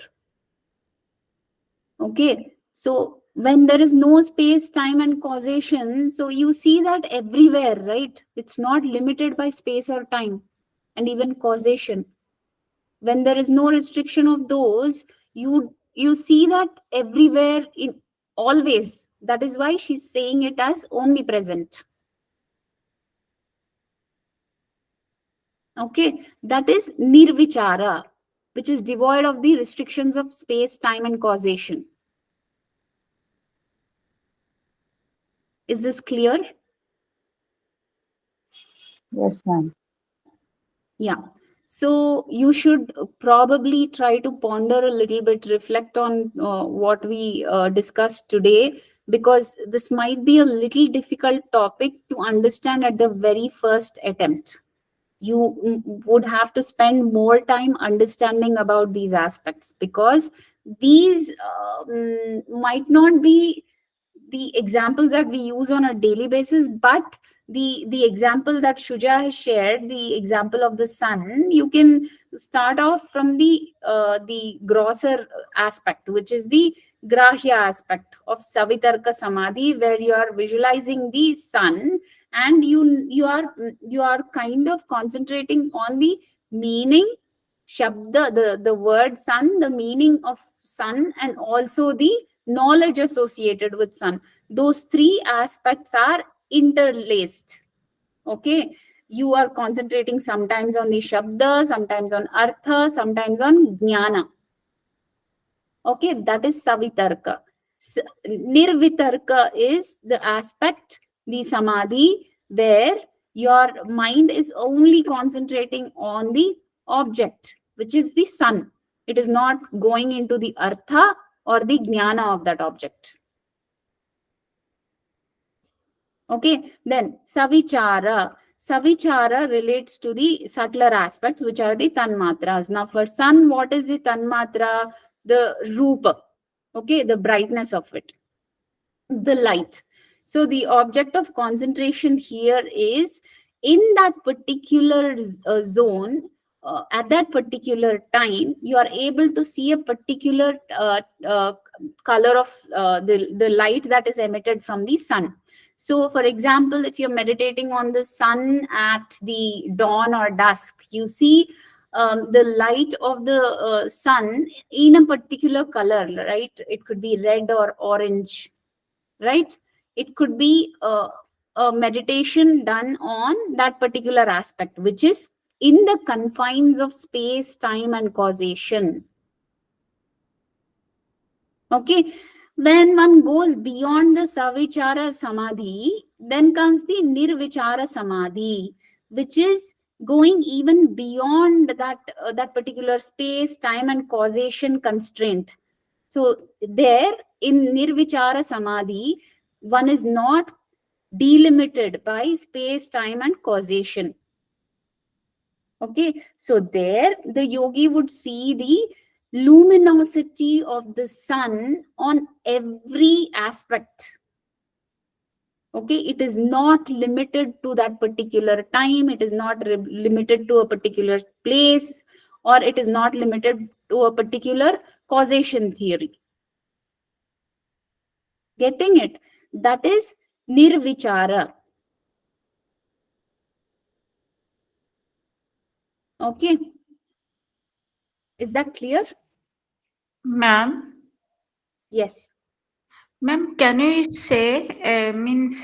Okay, so when there is no space, time, and causation, so you see that everywhere, right? It's not limited by space or time, and even causation. When there is no restriction of those, you see that everywhere, in always. That is why she's saying it as omnipresent. Okay, that is nirvichara, which is devoid of the restrictions of space, time, and causation. Is this clear? Yes, ma'am. Yeah. So you should probably try to ponder a little bit, reflect on what we discussed today, because this might be a little difficult topic to understand at the very first attempt. You would have to spend more time understanding about these aspects, because these might not be the examples that we use on a daily basis, but the example that Shuja has shared, the example of the sun, you can start off from the grosser aspect, which is the grahya aspect of savitarka samadhi, where you are visualizing the sun and you are kind of concentrating on the meaning, shabda, the word sun, the meaning of sun, and also the knowledge associated with sun. Those three aspects are interlaced. Okay, you are concentrating sometimes on the shabda, sometimes on artha, sometimes on jnana. Okay, that is savitarka. Nirvitarka is the aspect, the samadhi, where your mind is only concentrating on the object, which is the sun. It is not going into the artha or the jnana of that object. Okay, then savichara. Savichara relates to the subtler aspects, which are the tanmatras. Now, for sun, what is the tanmatra? The rupa. Okay, the brightness of it, the light. So the object of concentration here is in that particular zone, at that particular time, you are able to see a particular color of the light that is emitted from the sun. So, for example, if you're meditating on the sun at the dawn or dusk, you see the light of the sun in a particular color, right? It could be red or orange, right? It could be a meditation done on that particular aspect, which is in the confines of space, time, and causation. Okay. When one goes beyond the savichara samadhi, then comes the nirvichara samadhi, which is going even beyond that particular space, time, and causation constraint. So there in nirvichara samadhi, one is not delimited by space, time, and causation. Okay, so there the yogi would see the luminosity of the sun on every aspect. Okay, it is not limited to that particular time, it is not limited to a particular place, or it is not limited to a particular causation theory. Getting it? That is nirvichara. Okay, is that clear? Ma'am, Yes. ma'am, can you say in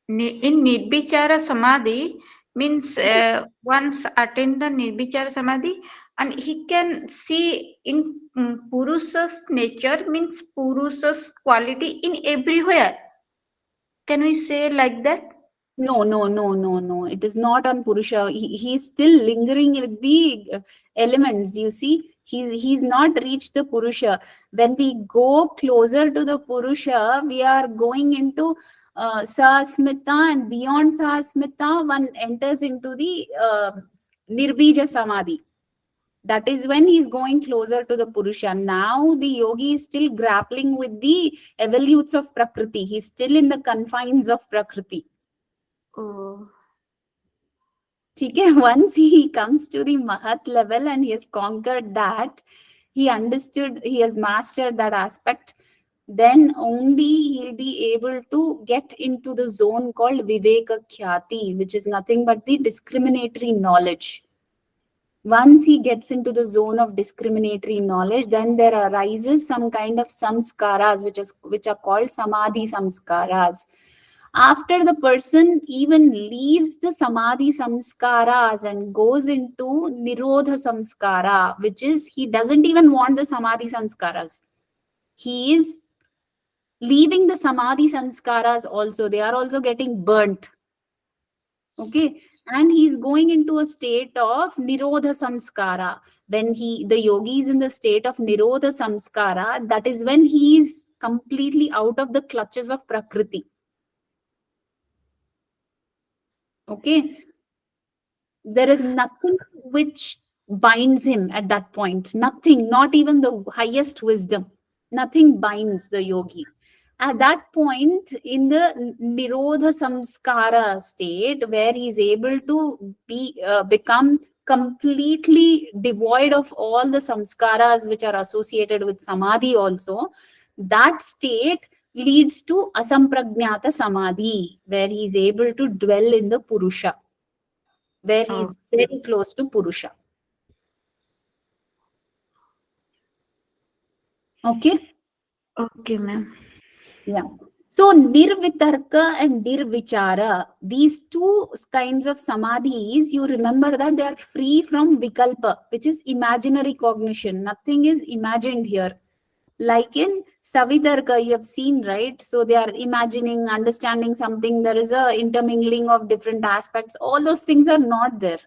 Nirvichara Samadhi means once attend the Nirvichara Samadhi and he can see in Purusha's nature means Purusha's quality in everywhere. Can we say like that? No. It is not on Purusha. He is still lingering with the elements. You see, he's not reached the Purusha. When we go closer to the Purusha, we are going into Sasmita, and beyond Sasmita, one enters into the Nirbija Samadhi. That is when he's going closer to the Purusha. Now the yogi is still grappling with the evolutes of Prakriti. He's still in the confines of Prakriti. Oh. Okay, once he comes to the Mahat level and he has conquered that, he understood, he has mastered that aspect, then only he'll be able to get into the zone called Viveka Khyati, which is nothing but the discriminatory knowledge. Once he gets into the zone of discriminatory knowledge, then there arises some kind of samskaras, which are called samadhi samskaras. After the person even leaves the samadhi samskaras and goes into nirodha samskara, which is he doesn't even want the samadhi samskaras. He is leaving the samadhi samskaras also. They are also getting burnt. Okay. And he's going into a state of nirodha samskara. When the yogi is in the state of nirodha samskara, that is when he is completely out of the clutches of Prakriti. Okay, there is nothing which binds him at that point. Nothing, not even the highest wisdom. Nothing binds the yogi. At that point, in the Nirodha Samskara state, where he is able to become completely devoid of all the samskaras which are associated with samadhi also, that state leads to asampragnata samadhi, where he is able to dwell in the Purusha, where he is very close to Purusha. Okay? Okay, ma'am. Yeah. So nirvitarka and nirvichara, these two kinds of samadhis, you remember that they are free from vikalpa, which is imaginary cognition. Nothing is imagined here. Like in savitarka, you have seen, right? So they are imagining, understanding something. There is a intermingling of different aspects. All those things are not there.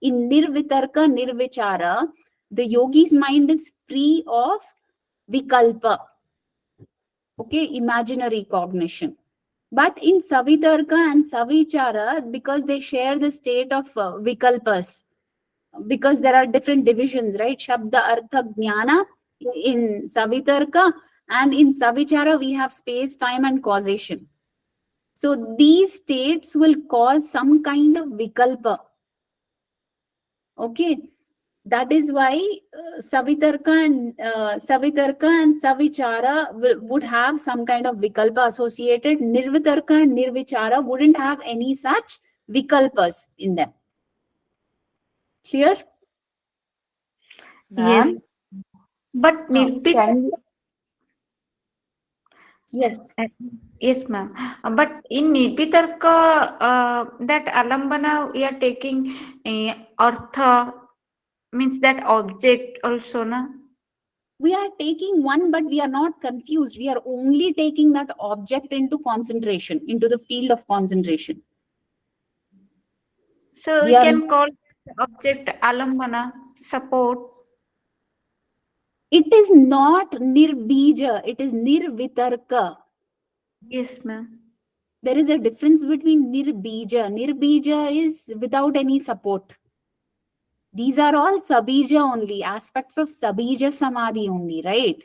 In nirvitarka, nirvichara, the yogi's mind is free of vikalpa. Okay, imaginary cognition. But in Savitarka and Savichara, because they share the state of vikalpas, because there are different divisions, right? Shabda, Artha, Jnana in Savitarka, and in Savichara, we have space, time, and causation. So these states will cause some kind of vikalpa. Okay. That is why Savitarka and Savichara would have some kind of vikalpa associated. Nirvitarka and Nirvichara wouldn't have any such vikalpas in them. Clear? Yes. Ma'am, But can Yes. Yes, ma'am. But in Nirvitarka, that alambana we are taking artha, means that object also, na? We are taking one, but we are not confused. We are only taking that object into concentration, into the field of concentration. So We we are can call the object alambana, support. It is not nirbija, it is nirvitarka. Yes, ma'am. There is a difference between nirbija. Nirbija is without any support. These are all sabija only, aspects of sabija samadhi only, right?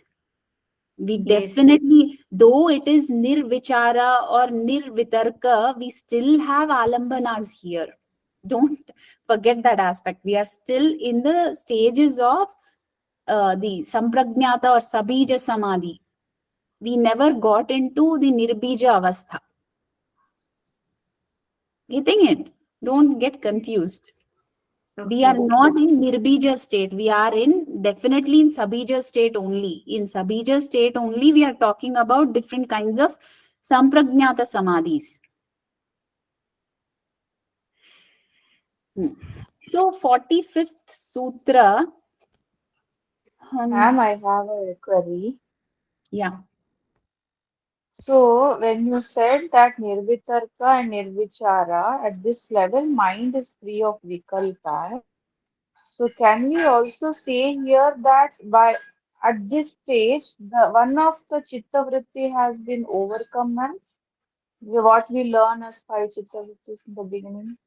We Yes. definitely, though it is nirvichara or nirvitarka, we still have alambanas here. Don't forget that aspect. We are still in the stages of the sampragnata or sabija samadhi. We never got into the nirbija avastha. Getting it? Don't get confused. We are not in nirbija state. We are definitely in sabija state only. In sabija state only, we are talking about different kinds of sampragnata samadhis. So 45th sutra. Ma'am, I have a query. Yeah. So, when you said that Nirvitarka and Nirvichara, at this level, mind is free of vikalpa. So, can we also say here that at this stage, the one of the chitta vritti has been overcome, ma'am? What we learn as five chitta vrittis in the beginning?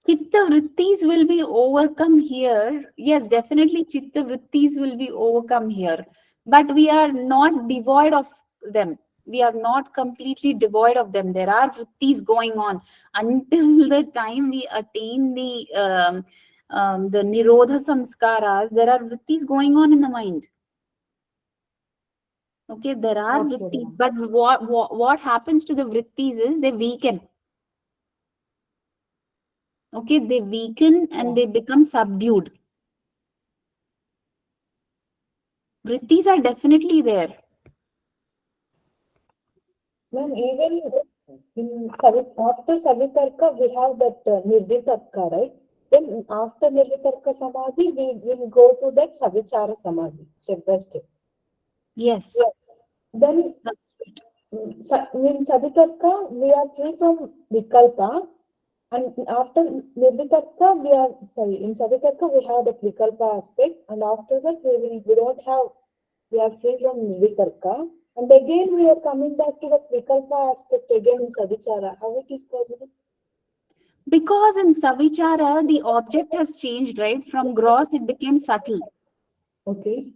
Chitta vrittis will be overcome here. Yes, definitely chitta vrittis will be overcome here. But we are not devoid of them. We are not completely devoid of them. There are vrittis going on until the time we attain the Nirodha Samskaras. There are vrittis going on in the mind. Okay, there are Okay, vrittis. ma'am. But what happens to the vrittis is they weaken. Okay, they weaken and they become subdued. Vrittis are definitely there. Ma'am, even after Savitarka, we have that Nirvitarka, right? Then after Nirvitarka Samadhi, we will go to that Savichara Samadhi, step by step. Yes. Then in Savitarka, we are free from Vikalpa. And after Nirvitarka, in Savitarka, we have the Vikalpa aspect. And after that, we are free from Nirvitarka. And again, we are coming back to the Vikalpa aspect again in Savichara. How it is possible? Because in Savichara, the object has changed, right? From gross, it became subtle. Okay.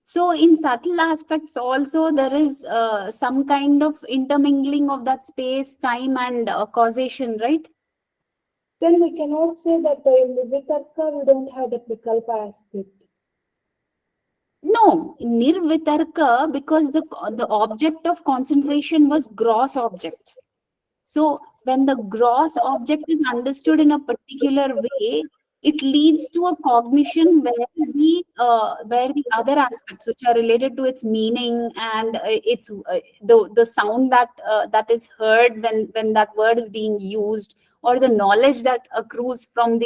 So in subtle aspects also, there is some kind of intermingling of that space, time, and causation, right? Then we cannot say that in Nirvitarka we don't have the Vikalpa aspect. No, nirvitarka, because the object of concentration was gross object. So when the gross object is understood in a particular way, it leads to a cognition where the other aspects which are related to its meaning and its the sound that is heard when that word is being used, or the knowledge that accrues from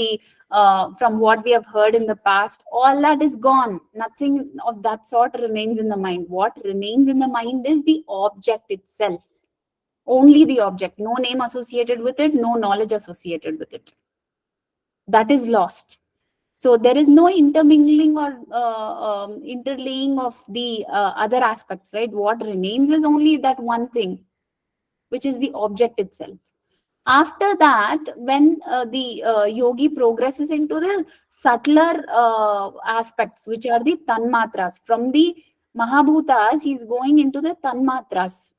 what we have heard in the past, all that is gone. Nothing of that sort remains in the mind. What remains in the mind is the object itself. Only the object, no name associated with it, no knowledge associated with it. That is lost. So there is no intermingling or interlaying of the other aspects, right? What remains is only that one thing, which is the object itself. After that, when the yogi progresses into the subtler aspects, which are the tanmatras, from the mahabhutas, he's going into the tanmatras.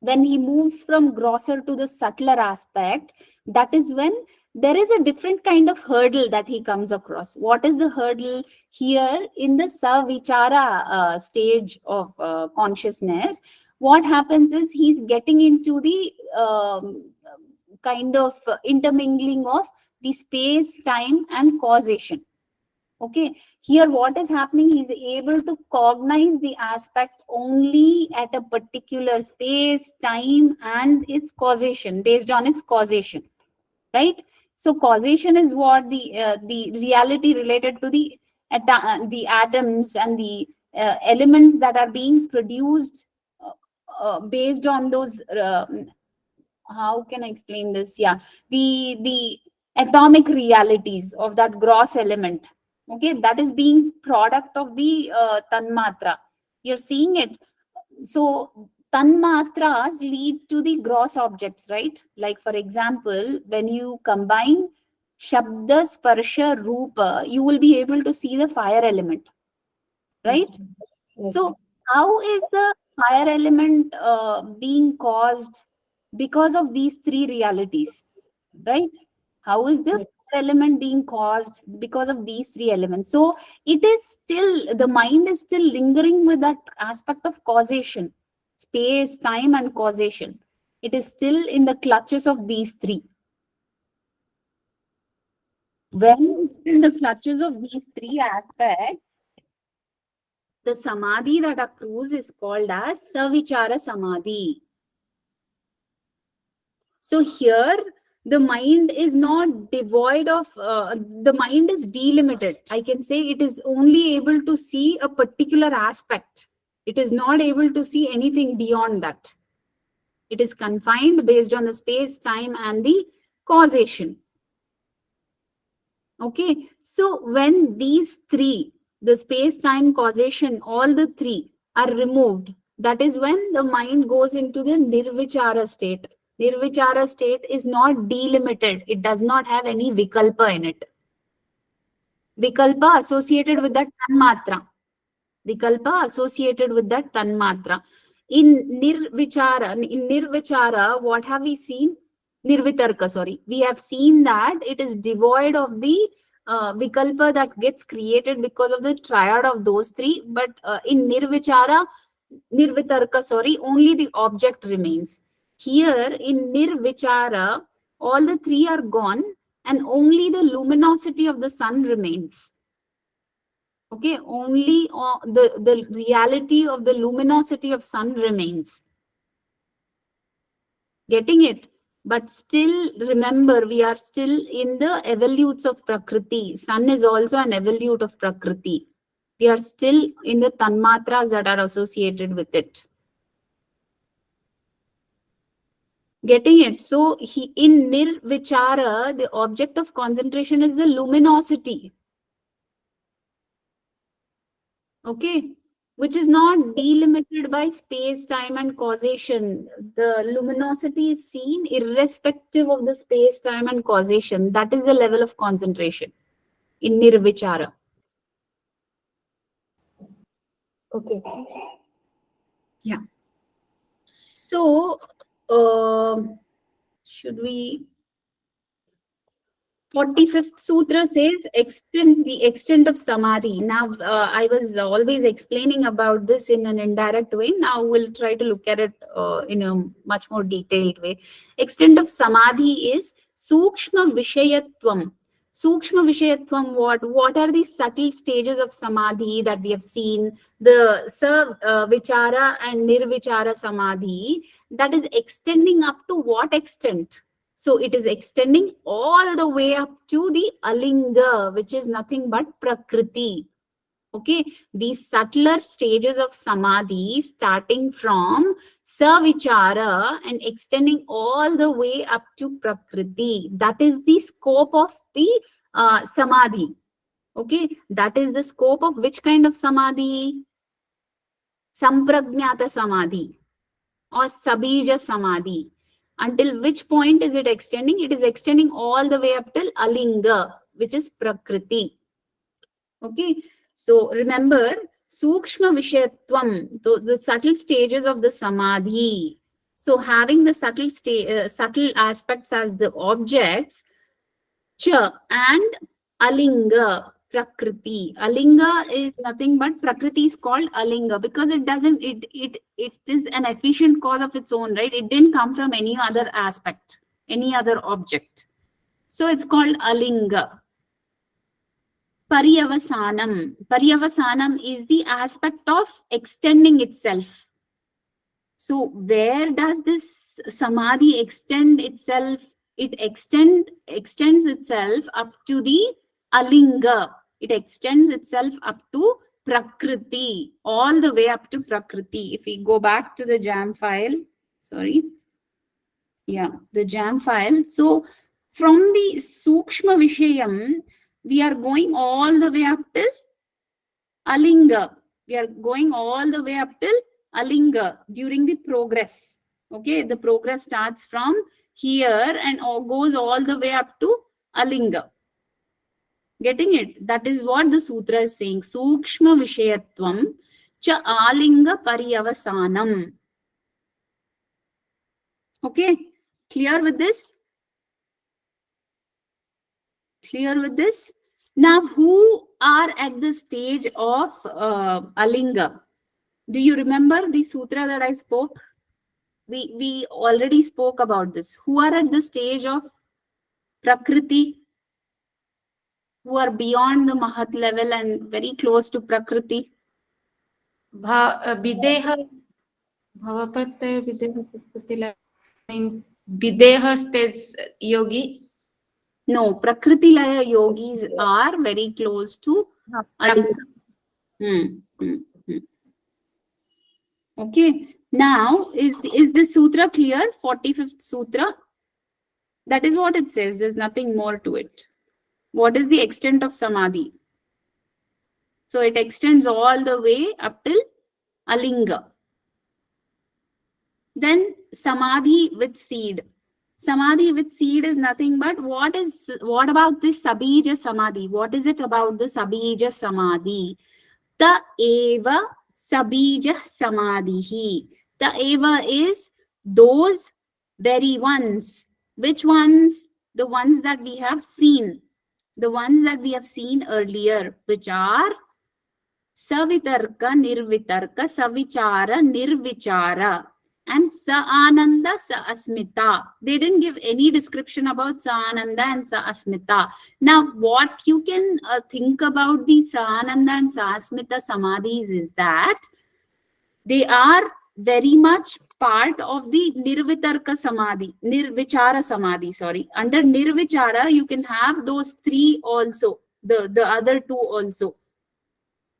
When he moves from grosser to the subtler aspect, that is when there is a different kind of hurdle that he comes across. What is the hurdle here in the savichara stage of consciousness? What happens is he's getting into the kind of intermingling of the space, time, and causation. Okay, here what is happening, he's able to cognize the aspect only at a particular space, time, and its causation, based on its causation, right? So causation is what the reality related to the atoms and the elements that are being produced based on those how can I explain this? Yeah, the atomic realities of that gross element. Okay, that is being product of the tanmatra. You're seeing it. So tanmatras lead to the gross objects, right? Like for example, when you combine shabda, sparsha, rupa, you will be able to see the fire element, right? Yes. So how is the fire element being caused because of these three realities, right? How is the fire element being caused because of these three elements? So it is still, the mind is still lingering with that aspect of causation, space, time, and causation. It is still in the clutches of these three. When in the clutches of these three aspects, the samadhi that accrues is called as savichara samadhi. So here, the mind is not devoid of, the mind is delimited. I can say it is only able to see a particular aspect. It is not able to see anything beyond that. It is confined based on the space, time, and the causation. Okay, so when these three, the space, time, causation, all the three are removed, that is when the mind goes into the nirvichara state. Nirvichara state is not delimited. It does not have any vikalpa in it. Vikalpa associated with that tanmatra. Vikalpa associated with that tanmatra. In nirvichara, what have we seen? Nirvitarka, sorry. We have seen that it is devoid of the vikalpa that gets created because of the triad of those three. But in nirvitarka, sorry, only the object remains. Here in nirvichara, all the three are gone and only the luminosity of the sun remains. Okay, only the reality of the luminosity of sun remains. Getting it? But still, remember, we are still in the evolutes of Prakriti. Sun is also an evolute of Prakriti. We are still in the tanmatras that are associated with it. Getting it? So, in nirvichara, the object of concentration is the luminosity. Okay, which is not delimited by space, time, and causation. The luminosity is seen irrespective of the space, time, and causation. That is the level of concentration in nirvichara. Okay. So, should we? 45th Sutra says the extent of samadhi. Now, I was always explaining about this in an indirect way. Now we'll try to look at it in a much more detailed way. Extent of samadhi is sukshma vishayatvam. Sukshma vishayatvam, what are the subtle stages of samadhi that we have seen? The vichara and nirvichara samadhi, that is extending up to what extent? So it is extending all the way up to the alinga, which is nothing but prakriti. Okay, these subtler stages of samadhi starting from savichara and extending all the way up to prakriti. That is the scope of the samadhi. Okay, that is the scope of which kind of samadhi? Samprajnata samadhi or sabija samadhi. Until which point is it extending? It is extending all the way up till alinga, which is prakriti. Okay, so remember, sukshma vishayatvam, the subtle stages of the samadhi. So having the subtle aspects as the objects, cha and alinga, prakriti. Alinga is nothing but prakriti is called alinga because it is an efficient cause of its own, right? It didn't come from any other aspect, any other object. So it's called alinga. Paryavasanam. Paryavasanam is the aspect of extending itself. So where does this samadhi extend itself? It extends itself up to the alinga. It extends itself up to prakriti, all the way up to prakriti. If we go back to the jam file, the jam file. So from the sukshma vishayam, we are going all the way up till alinga. We are going all the way up till alinga during the progress. Okay, the progress starts from here and goes all the way up to alinga. Getting it? That is what the sutra is saying. Sukshma vishayatvam cha alinga paryavasanam. Okay, clear with this? Clear with this? Now, who are at the stage of alinga? Do you remember the sutra that I spoke? We already spoke about this. Who are at the stage of prakriti? Who are beyond the mahat level and very close to prakriti? Videha bhavapratyaya videha prakriti videha stage yogi. No, prakriti laya yogis are very close to alinga. Okay. Now, is this sutra clear? 45th sutra. That is what it says. There's nothing more to it. What is the extent of samadhi? So it extends all the way up till alinga. Then samadhi with seed. Samadhi with seed is nothing but what about this sabija samadhi? What is it about the sabija samadhi? Ta eva sabija samadhihi. Ta eva is those very ones. Which ones? The ones that we have seen. The ones that we have seen earlier, which are savitarka, nirvitarka, savichara, nirvichara, and sa-ananda, sa-asmita. They didn't give any description about sa-ananda and sa-asmita. Now, what you can think about the sa-ananda and sa-asmita samadhis is that they are very much part of the nirvitarka samadhi, nirvichara samadhi, sorry. Under nirvichara, you can have those three also, the other two also.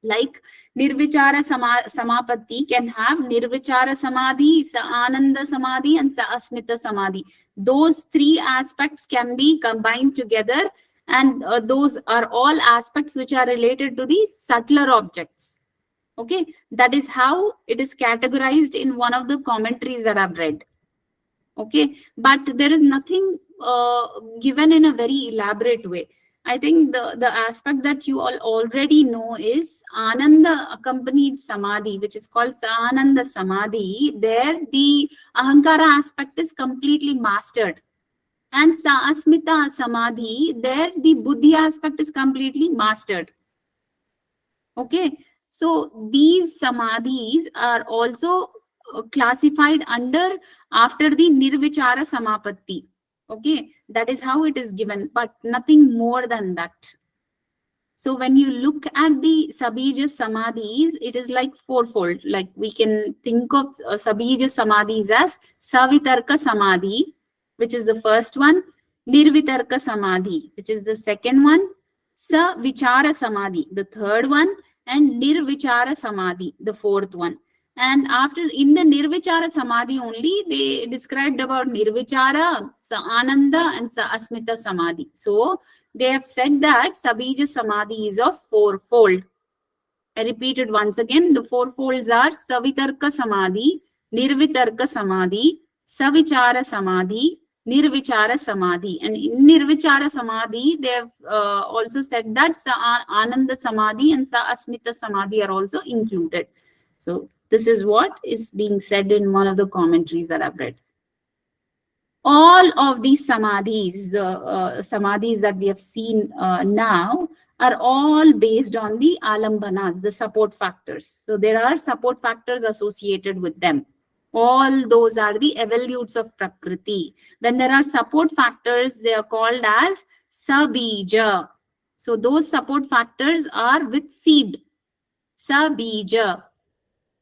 Like nirvichara samapatti can have nirvichara samadhi, sa-ananda samadhi, and sa-asmita samadhi. Those three aspects can be combined together, and those are all aspects which are related to the subtler objects. Okay, that is how it is categorized in one of the commentaries that I've read. Okay, but there is nothing given in a very elaborate way. I think the aspect that you all already know is Ananda accompanied Samadhi, which is called Ananda Samadhi. There, the Ahankara aspect is completely mastered. And Asmita Samadhi, there the Buddhi aspect is completely mastered. Okay, so these Samadhis are also classified under after the Nirvichara Samapatti. Okay, that is how it is given, but nothing more than that. So when you look at the Sabija Samadhis, it is like fourfold. Like we can think of Sabija Samadhis as Savitarka Samadhi, which is the first one, Nirvitarka Samadhi, which is the second one, Savichara Samadhi, the third one, and Nirvichara Samadhi, the fourth one. And after, in the Nirvichara Samadhi only, they described about Nirvichara, Sa Ananda, and Sa Asmita Samadhi. So they have said that Sabija Samadhi is of fourfold. I repeat it once again. The four folds are Savitarka Samadhi, Nirvitarka Samadhi, Savichara Samadhi, Nirvichara Samadhi. And in Nirvichara Samadhi, they have also said that Sa Ananda Samadhi and Sa Asmita Samadhi are also included. So this is what is being said in one of the commentaries that I've read. All of these samadhis, samadhis that we have seen now, are all based on the alambanas, the support factors. So there are support factors associated with them. All those are the evolutes of Prakriti. When there are support factors, they are called as sabija. So those support factors are with seed. Sabija.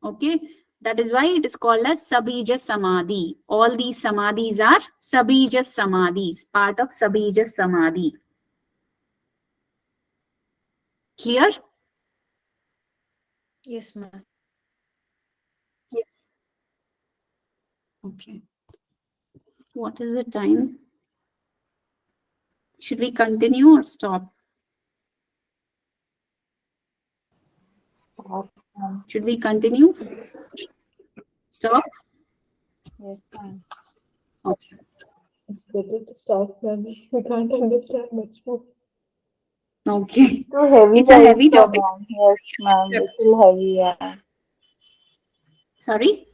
Okay. That is why it is called as Sabija Samadhi. All these Samadhis are Sabija Samadhis, part of Sabija Samadhi. Clear? Yes, ma'am. Okay. What is the time? Should we continue or stop? Stop. Should we continue? Stop? Yes, ma'am. Okay. It's better to stop, ma'am. We can't understand much more. Okay. Too heavy. It's a heavy also, topic. ma'am. Yes, ma'am. Little heavy. Yeah. Sorry?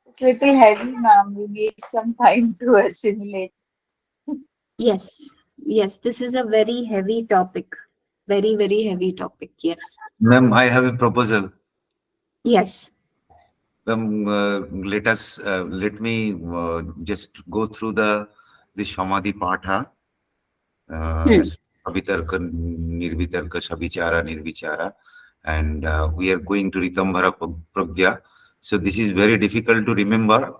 It's little heavy, ma'am. We need some time to assimilate. Yes. Yes. This is a very heavy topic. Very, very heavy topic. Yes. Ma'am, I have a proposal. Yes. Let me just go through the Samadhi Patha. Savitarka, Nirvitarka, Savichara, Nirvichara. And we are going to Ritambhara Pragya. So this is very difficult to remember.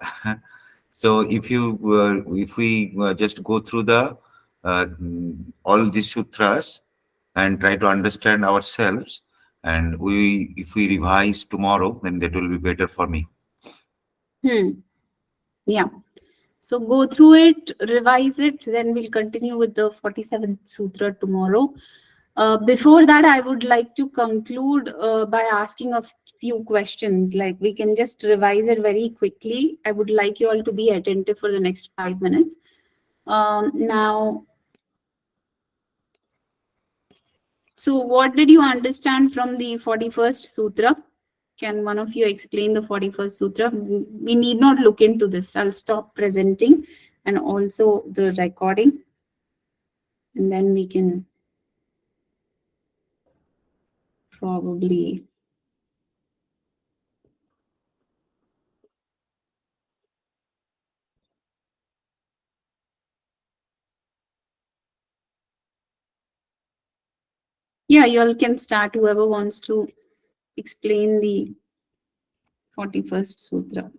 So if we just go through the all these sutras and try to understand ourselves, and if we revise tomorrow, then that will be better for me. Yeah. So go through it, revise it, then we'll continue with the 47th Sutra tomorrow. Before that, I would like to conclude by asking a few questions. Like we can just revise it very quickly. I would like you all to be attentive for the next 5 minutes. Now, so what did you understand from the 41st Sutra? Can one of you explain the 41st Sutra? We need not look into this. I'll stop presenting and also the recording. And then we can probably... Yeah, you all can start, whoever wants to explain the 41st Sutra.